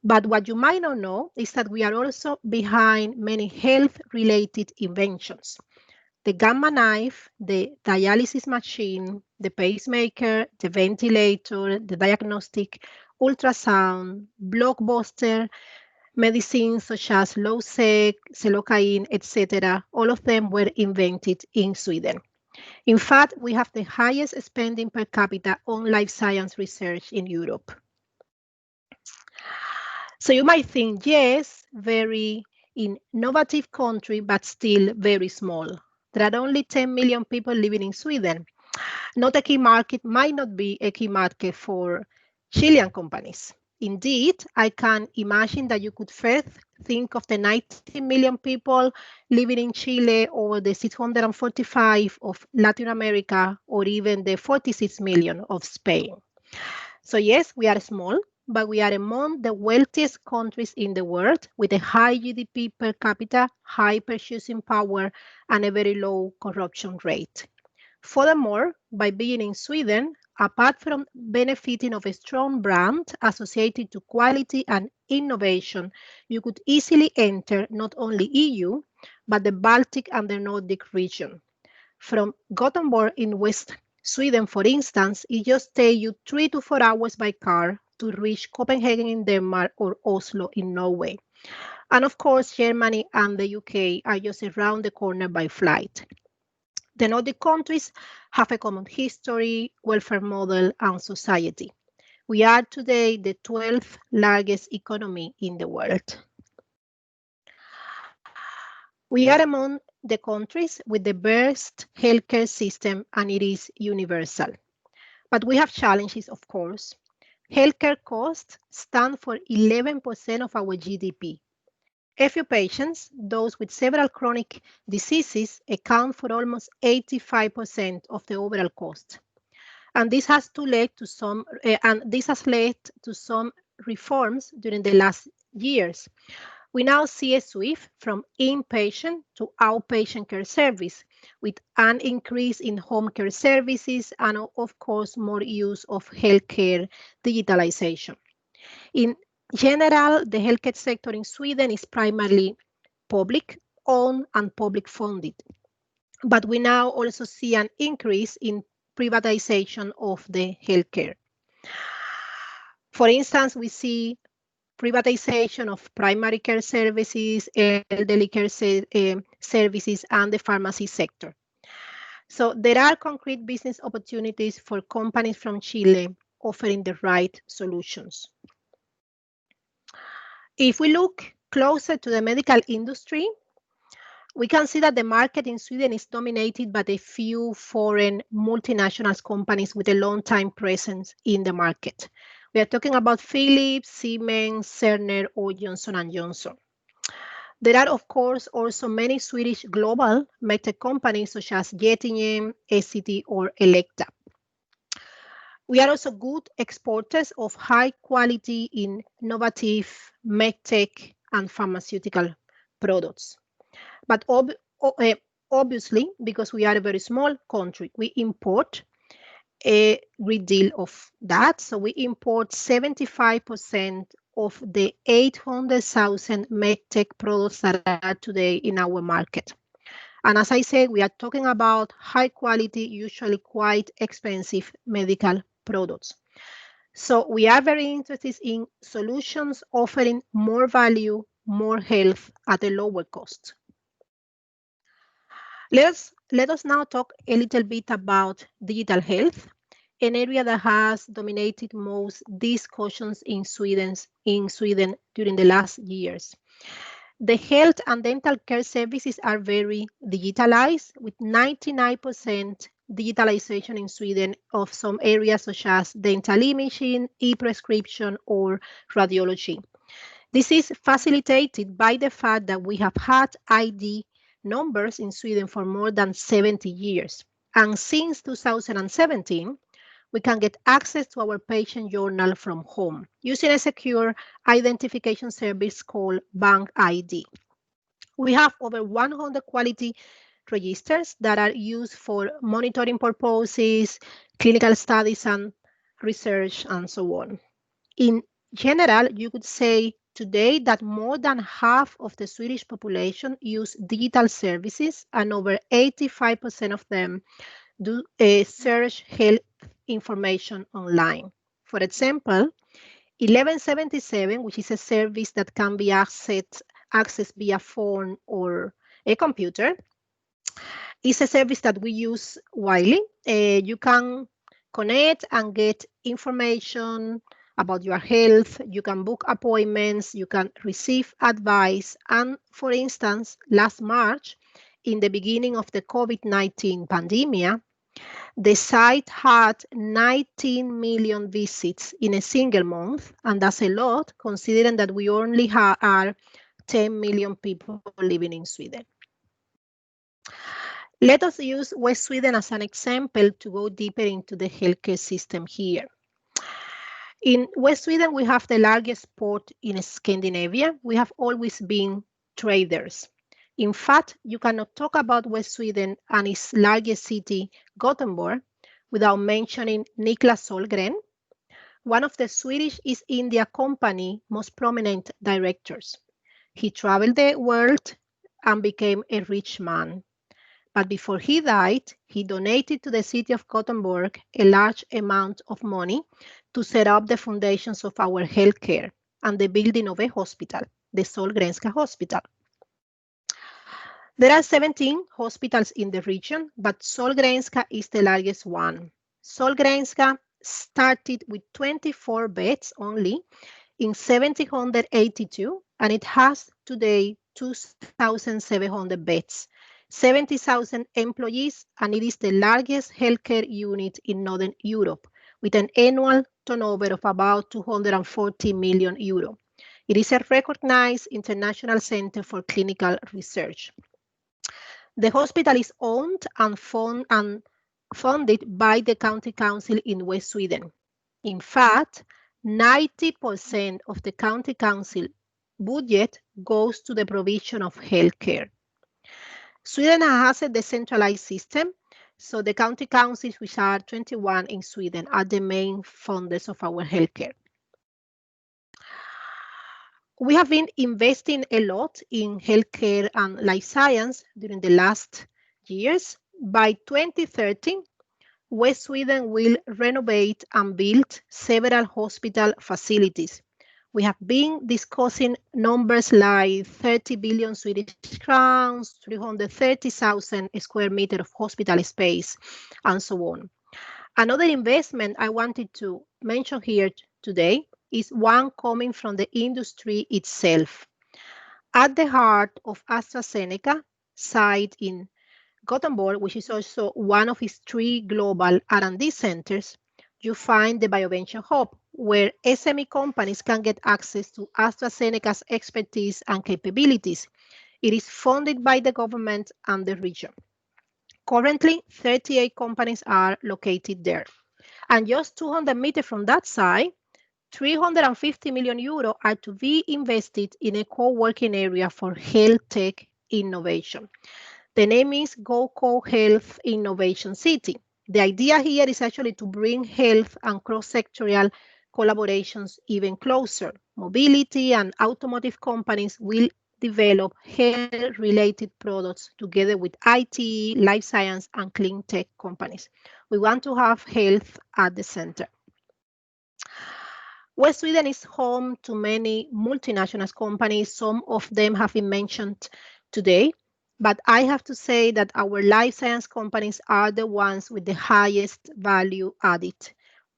Speaker 5: But what you might not know is that we are also behind many health-related inventions. The gamma knife, the dialysis machine, the pacemaker, the ventilator, the diagnostic ultrasound, blockbuster medicines such as Losec, Selocaine, etc., all of them were invented in Sweden. In fact, we have the highest spending per capita on life science research in Europe. So you might think, yes, very innovative country, but still very small. There are only 10 million people living in Sweden. Not a key market, might not be a key market for Chilean companies. Indeed, I can imagine that you could first think of the 90 million people living in Chile or the 645 of Latin America or even the 46 million of Spain. So yes, we are small, but we are among the wealthiest countries in the world with a high GDP per capita, high purchasing power, and a very low corruption rate. Furthermore, by being in Sweden, apart from benefiting of a strong brand associated to quality and innovation, you could easily enter not only EU, but the Baltic and the Nordic region. From Gothenburg in West Sweden, for instance, it just takes you 3 to 4 hours by car to reach Copenhagen in Denmark or Oslo in Norway. And of course, Germany and the UK are just around the corner by flight. The Nordic countries have a common history, welfare model, and society. We are today the 12th largest economy in the world. We are among the countries with the best healthcare system, and it is universal. But we have challenges, of course. Healthcare costs stand for 11% of our GDP. A few patients, those with several chronic diseases, account for almost 85% of the overall cost. And this has led to some reforms during the last years. We now see a shift from inpatient to outpatient care service, with an increase in home care services and, of course, more use of healthcare digitalization. In general, the healthcare sector in Sweden is primarily public-owned and public-funded. But we now also see an increase in privatization of the healthcare. For instance, we see privatization of primary care services, elderly care services, and the pharmacy sector. So there are concrete business opportunities for companies from Chile offering the right solutions. If we look closer to the medical industry, we can see that the market in Sweden is dominated by a few foreign multinational companies with a long-time presence in the market. We are talking about Philips, Siemens, Cerner, or Johnson & Johnson. There are, of course, also many Swedish global medtech companies such as Getinge, Essity, or Elekta. We are also good exporters of high-quality, innovative medtech and pharmaceutical products. But obviously, because we are a very small country, we import a great deal of that. So we import 75% of the 800,000 medtech products that are today in our market. And as I said, we are talking about high quality, usually quite expensive medical products. So we are very interested in solutions offering more value, more health at a lower cost. Let us now talk a little bit about digital health, an area that has dominated most discussions in Sweden during the last years. The health and dental care services are very digitalized, with 99% digitalization in Sweden of some areas such as dental imaging, e-prescription, or radiology. This is facilitated by the fact that we have had ID numbers in Sweden for more than 70 years. And since 2017, we can get access to our patient journal from home using a secure identification service called Bank ID. We have over 100 quality registers that are used for monitoring purposes, clinical studies and research, and so on. In general, you could say today that more than half of the Swedish population use digital services, and over 85% of them do search health information online. For example, 1177, which is a service that can be accessed via phone or a computer, is a service that we use widely. You can connect and get information about your health, you can book appointments, you can receive advice. And for instance, last March, in the beginning of the COVID-19 pandemic, the site had 19 million visits in a single month, and that's a lot considering that we only are 10 million people living in Sweden. Let us use West Sweden as an example to go deeper into the healthcare system here. In West Sweden, we have the largest port in Scandinavia. We have always been traders. In fact, you cannot talk about West Sweden and its largest city, Gothenburg, without mentioning Niklas Solgren, one of the Swedish East India Company most prominent directors. He traveled the world and became a rich man. But before he died, he donated to the city of Gothenburg a large amount of money to set up the foundations of our healthcare and the building of a hospital, the Sahlgrenska Hospital. There are 17 hospitals in the region, but Sahlgrenska is the largest one. Sahlgrenska started with 24 beds only in 1782, and it has today 2,700 beds, 70,000 employees, and it is the largest healthcare unit in Northern Europe, with an annual turnover of about 240 million euro. It is a recognized international center for clinical research. The hospital is owned and funded by the County Council in West Sweden. In fact, 90% of the County Council budget goes to the provision of healthcare. Sweden has a decentralized system, so the county councils, which are 21 in Sweden, are the main funders of our healthcare. We have been investing a lot in healthcare and life science during the last years. By 2030, West Sweden will renovate and build several hospital facilities. We have been discussing numbers like 30 billion Swedish crowns, 330,000 square meters of hospital space, and so on. Another investment I wanted to mention here today is one coming from the industry itself. At the heart of AstraZeneca site in Gothenburg, which is also one of its 3 global R&D centers, you find the BioVenture Hub, where SME companies can get access to AstraZeneca's expertise and capabilities. It is funded by the government and the region. Currently, 38 companies are located there. And just 200 meters from that site, 350 million euro are to be invested in a co-working area for health tech innovation. The name is GoCo Health Innovation City. The idea here is actually to bring health and cross-sectorial collaborations even closer. Mobility and automotive companies will develop health-related products together with IT, life science, and clean tech companies. We want to have health at the center. West Sweden is home to many multinational companies. Some of them have been mentioned today, but I have to say that our life science companies are the ones with the highest value added.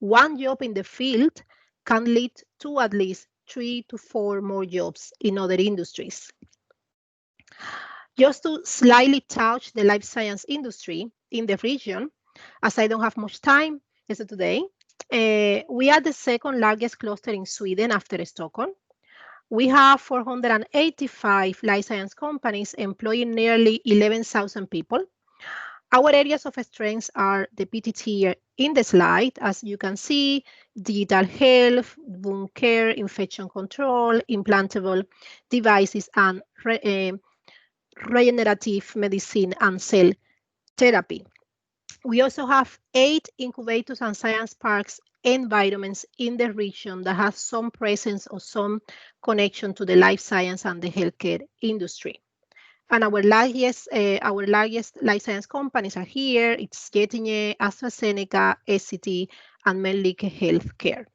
Speaker 5: One job in the field can lead to at least 3 to 4 more jobs in other industries. Just to slightly touch the life science industry in the region, as I don't have much time today, we are the second largest cluster in Sweden after Stockholm. We have 485 life science companies employing nearly 11,000 people. Our areas of strength are depicted here in the slide. As you can see, digital health, wound care, infection control, implantable devices, and regenerative medicine and cell therapy. We also have 8 incubators and science parks environments in the region that have some presence or some connection to the life science and the healthcare industry. And our largest life science companies are here. It's Getinge, AstraZeneca, SCT, and Mölnlycke Healthcare.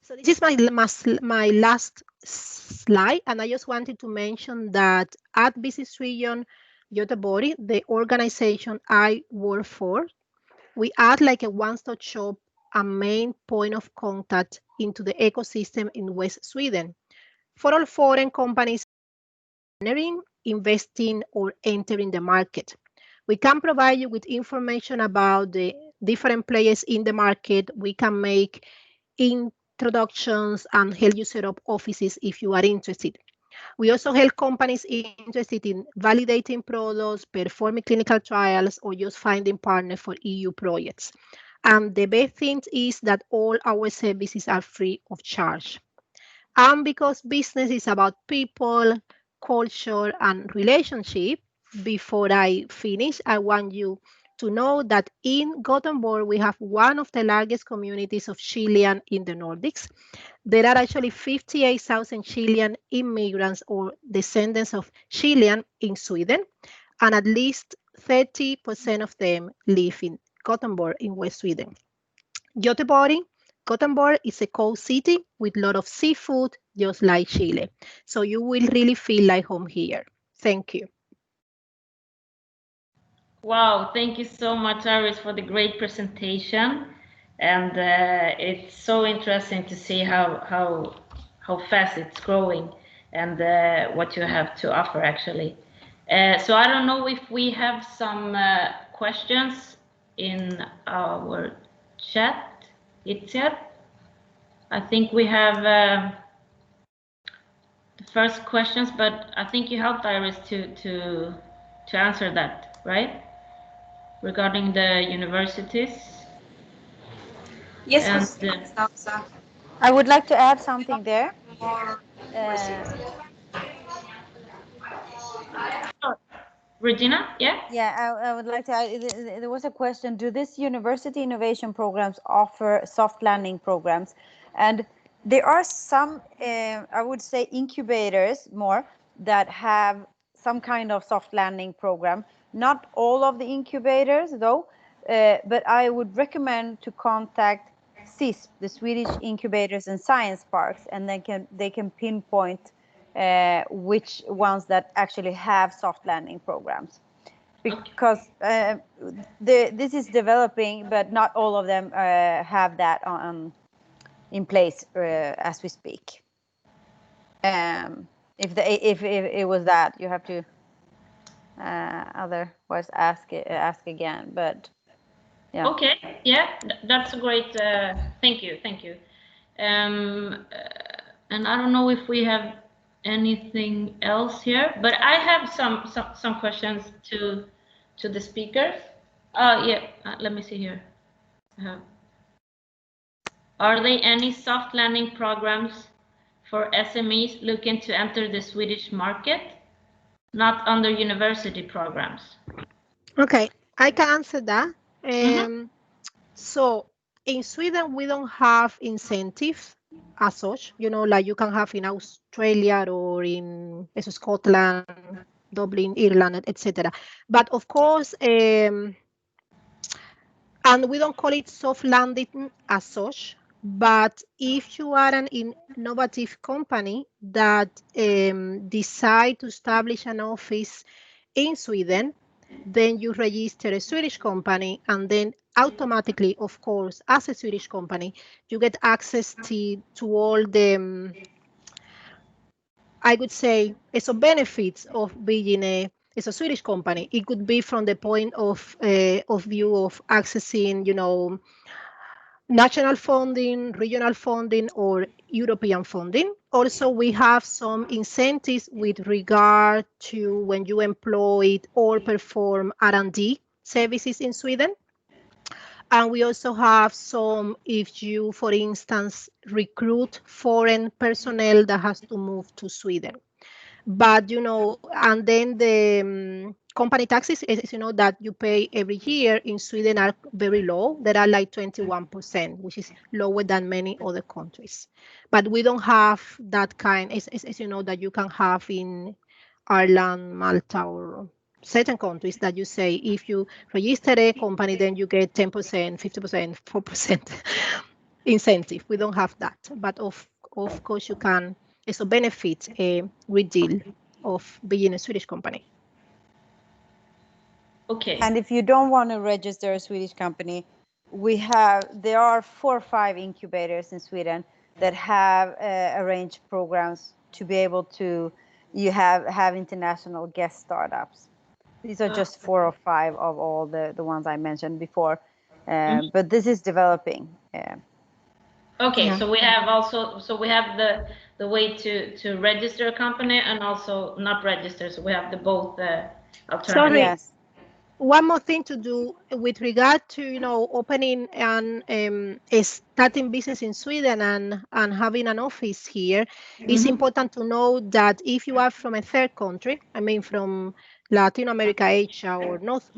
Speaker 5: So this is my last slide, and I just wanted to mention that at Business Region Göteborg, the organization I work for, we add like a one-stop shop, a main point of contact into the ecosystem in West Sweden for all foreign companies investing or entering the market. We can provide you with information about the different players in the market. We can make introductions and help you set up offices if you are interested. We also help companies interested in validating products, performing clinical trials, or just finding partners for EU projects. And the best thing is that all our services are free of charge. And because business is about people, culture, and relationship, before I finish, I want you to know that in Gothenburg, we have one of the largest communities of Chilean in the Nordics. There are actually 58,000 Chilean immigrants or descendants of Chilean in Sweden, and at least 30% of them live in Gothenburg in West Sweden. Göteborg, Gothenburg is a coast city with a lot of seafood, just like Chile. So you will really feel like home here. Thank you.
Speaker 1: Wow, thank you so much, Iris, for the great presentation. And it's so interesting to see how fast it's growing and what you have to offer, actually. So I don't know if we have some questions in our chat. I think we have the first questions, but I think you helped Iris to answer that, right? Regarding the universities.
Speaker 4: Yes,
Speaker 2: I would like to add something there.
Speaker 1: Regina, yeah?
Speaker 2: Yeah, I would like to add, there was a question, do these university innovation programs offer soft landing programs? And there are some, I would say, incubators more that have some kind of soft landing program. Not all of the incubators, though, but I would recommend to contact SISP, the Swedish Incubators and Science Parks, and they can pinpoint which ones that actually have soft landing programs. Because this is developing, but not all of them have that in place as we speak. If it was that, you have to otherwise ask again. But yeah.
Speaker 1: Okay, yeah, that's a great. Thank you. And I don't know if we have anything else here, but I have some questions to the speakers. Yeah, let me see here. Are there any soft landing programs for SMEs looking to enter the Swedish market, not under university programs?
Speaker 5: Okay, I can answer that. So in Sweden, we don't have incentives as such, like you can have in Australia or in Scotland, Dublin, Ireland, etc. But of course, and we don't call it soft landing as such, but if you are an innovative company that decide to establish an office in Sweden, then you register a Swedish company, and then automatically, of course, as a Swedish company, you get access to all the, I would say, benefits of being a Swedish company. It could be from the point of view of accessing, national funding, regional funding, or European funding. Also, we have some incentives with regard to when you employ or perform R&D services in Sweden. And we also have some if you, for instance, recruit foreign personnel that has to move to Sweden. But, and then the company taxes, as you know, that you pay every year in Sweden are very low. They are like 21%, which is lower than many other countries. But we don't have that kind, as you know, that you can have in Ireland, Malta, or certain countries that you say, if you register a company, then you get 10%, 50%, 4% incentive. We don't have that. But of course, you can also benefit a great deal of being a Swedish company.
Speaker 1: Okay.
Speaker 2: And if you don't want to register a Swedish company, there are 4 or 5 incubators in Sweden that have arranged programs to be able to have international guest startups. These are just 4 or 5 of all the ones I mentioned before, but this is developing.
Speaker 1: Okay,
Speaker 5: Yeah.
Speaker 1: so we have the way to register a company and also not register. So we have the both alternatives.
Speaker 5: Sorry.
Speaker 2: Yes.
Speaker 5: One more thing to do with regard to opening and starting business in Sweden and having an office here. It's important to know that if you are from a third country, I mean from Latin America, Asia, or North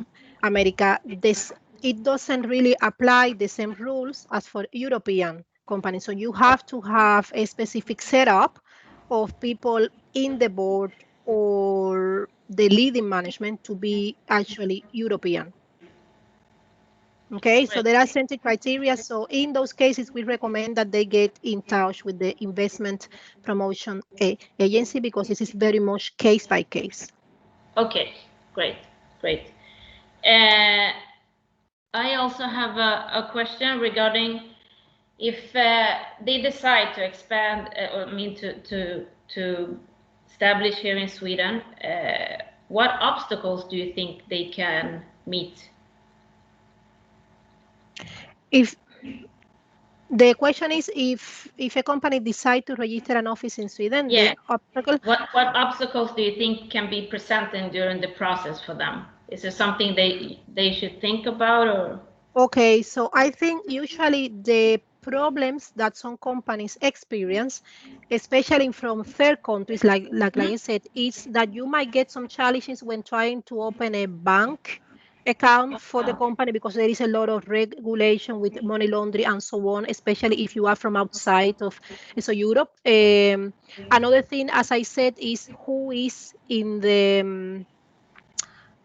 Speaker 5: America, it doesn't really apply the same rules as for European companies. So you have to have a specific setup of people in the board or the leading management to be actually European. Okay, so there are certain criteria. So in those cases, we recommend that they get in touch with the investment promotion agency, because this is very much case by case.
Speaker 1: Okay, great. I also have a question regarding if they decide to expand, to establish here in Sweden, what obstacles do you think they can meet?
Speaker 5: If the question is if a company decides to register an office in Sweden,
Speaker 1: yeah.
Speaker 5: What
Speaker 1: obstacles do you think can be presented during the process for them? Is there something they should think about, or?
Speaker 5: Okay, so I think usually the problems that some companies experience, especially from third countries, like I said, is that you might get some challenges when trying to open a bank account for the company, because there is a lot of regulation with money laundering and so on, especially if you are from outside of Europe. Another thing, as I said, is who is in the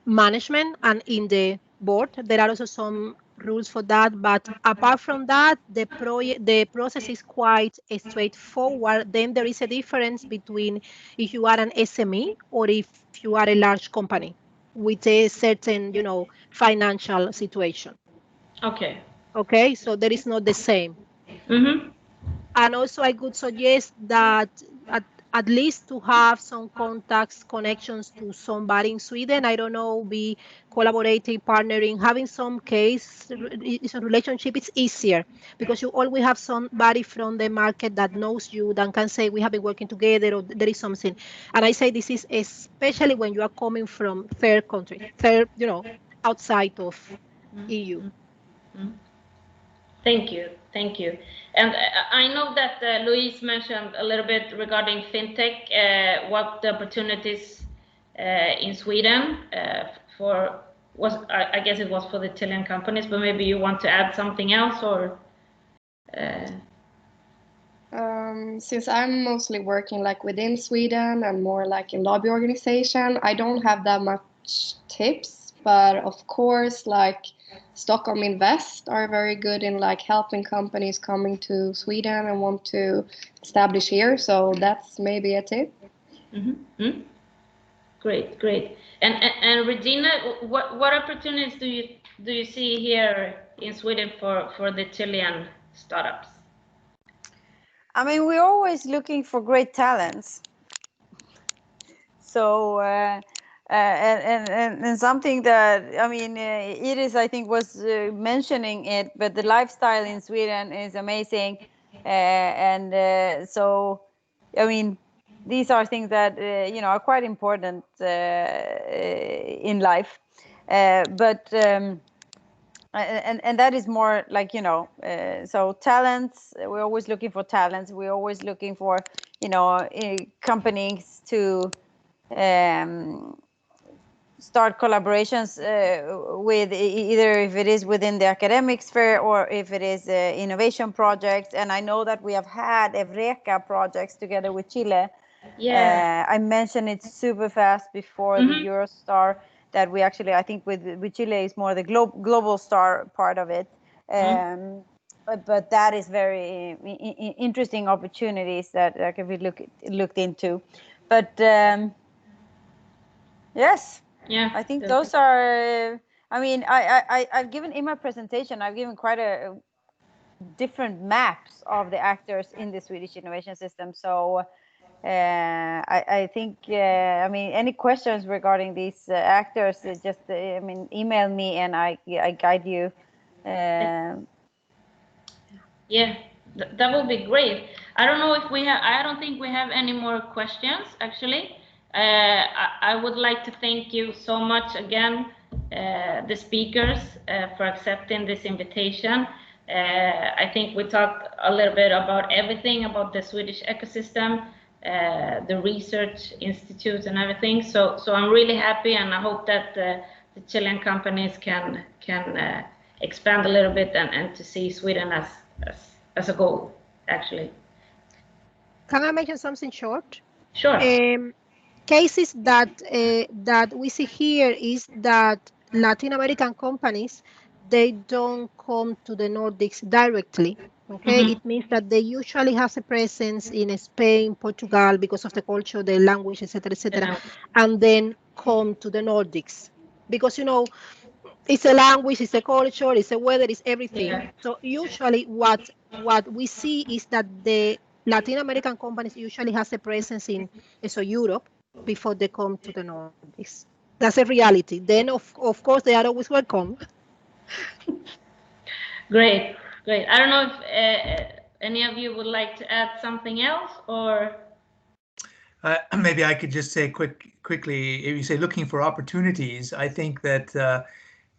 Speaker 5: management and in the board. There are also some rules for that, but apart from that, the process is quite straightforward. Then there is a difference between if you are an SME or if you are a large company with a certain, financial situation. Okay, so there is not the same. And also I could suggest that at least to have some contacts, connections to somebody in Sweden. I don't know, be collaborating, partnering, having some relationship. It's easier because you always have somebody from the market that knows you, that can say we have been working together, or there is something. And I say this is especially when you are coming from third country, outside of EU.
Speaker 1: Thank you. And I know that Louise mentioned a little bit regarding FinTech, what the opportunities in Sweden I guess it was for the Chilean companies, but maybe you want to add something else, or?
Speaker 4: Since I'm mostly working like within Sweden and more like in lobby organization, I don't have that much tips, but of course, like Stockholm Invest are very good in like helping companies coming to Sweden and want to establish here. So that's maybe a tip.
Speaker 1: Great. And Regina, what opportunities do you see here in Sweden for the Chilean startups?
Speaker 2: I mean, we're always looking for great talents. So and something that, I mean, Iris, I think, was mentioning it, but the lifestyle in Sweden is amazing. So, I mean, these are things that, are quite important in life. But that is more like, so talents, we're always looking for talents. We're always looking for, companies to start collaborations with, either if it is within the academic sphere or if it is innovation projects. And I know that we have had Eureka projects together with Chile. I mentioned it super fast before the Eurostar, that we actually, I think with Chile is more the global star part of it. But that is very interesting opportunities that can be looked into. But yes.
Speaker 1: Yeah,
Speaker 2: I think those are, I mean, I've given in my presentation, I've given quite a different maps of the actors in the Swedish innovation system. So I think, I mean, any questions regarding these actors, just, I mean, email me and I guide you.
Speaker 1: Yeah, that would be great. I don't know if I don't think we have any more questions, actually. I would like to thank you so much again, the speakers, for accepting this invitation. I think we talked a little bit about everything about the Swedish ecosystem, the research institutes and everything. So I'm really happy, and I hope that the Chilean companies can expand a little bit and to see Sweden as a goal, actually.
Speaker 5: Can I mention something short?
Speaker 1: Sure.
Speaker 5: Cases that we see here is that Latin American companies, they don't come to the Nordics directly. Okay, it means that they usually have a presence in Spain, Portugal, because of the culture, the language, etc., and then come to the Nordics because it's a language, it's a culture, it's a weather, it's everything.
Speaker 1: Yeah.
Speaker 5: So usually, what we see is that the Latin American companies usually has a presence in Europe before they come to the Nordics. That's a reality. Then, of course, they are always welcome.
Speaker 1: Great. I don't know if any of you would like to add something else, or
Speaker 3: maybe I could just say quickly. If you say looking for opportunities, I think that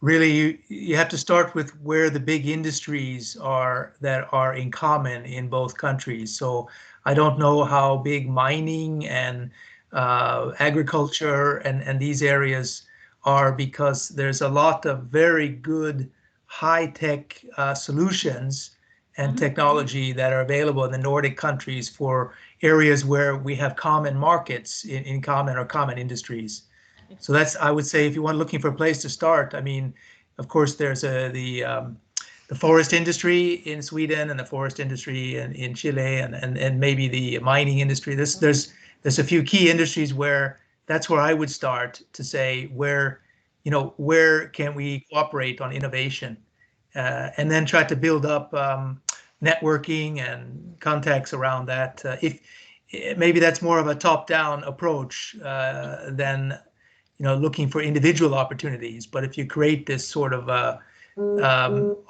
Speaker 3: really you have to start with where the big industries are that are in common in both countries. So I don't know how big mining and agriculture and these areas are, because there's a lot of very good high-tech solutions and technology that are available in the Nordic countries for areas where we have common markets in common industries. So that's, I would say, if you want looking for a place to start, I mean, of course, there's the forest industry in Sweden and the forest industry in Chile and maybe the mining industry. There's a few key industries where that's where I would start to say where can we cooperate on innovation, and then try to build up networking and contacts around that. If maybe that's more of a top-down approach than looking for individual opportunities. But if you create this sort of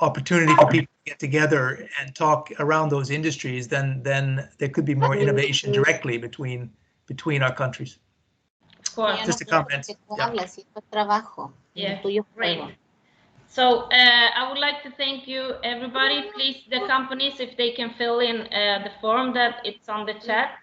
Speaker 3: opportunity for people to get together and talk around those industries, then there could be more innovation directly between our countries.
Speaker 1: of course.
Speaker 3: Just a comment.
Speaker 1: Yeah, great. So I would like to thank you, everybody. Please, the companies, if they can fill in the form that it's on the chat.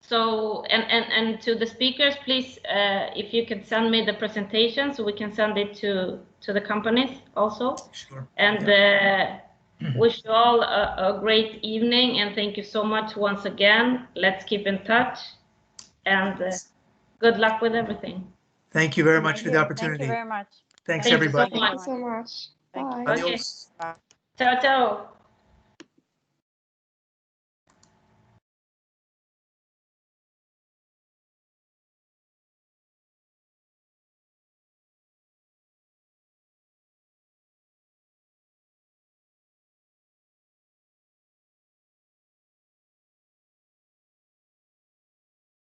Speaker 1: So and to the speakers, please, if you could send me the presentation so we can send it to the companies also.
Speaker 3: Sure.
Speaker 1: And wish you all a great evening, and thank you so much once again. Let's keep in touch, and good luck with everything.
Speaker 3: Thank you very much for the opportunity.
Speaker 2: Thank you very much.
Speaker 3: Thanks,
Speaker 1: Thank you so
Speaker 3: everybody.
Speaker 1: much.
Speaker 4: Thank you so much. Bye.
Speaker 3: Adios.
Speaker 1: Ciao, ciao.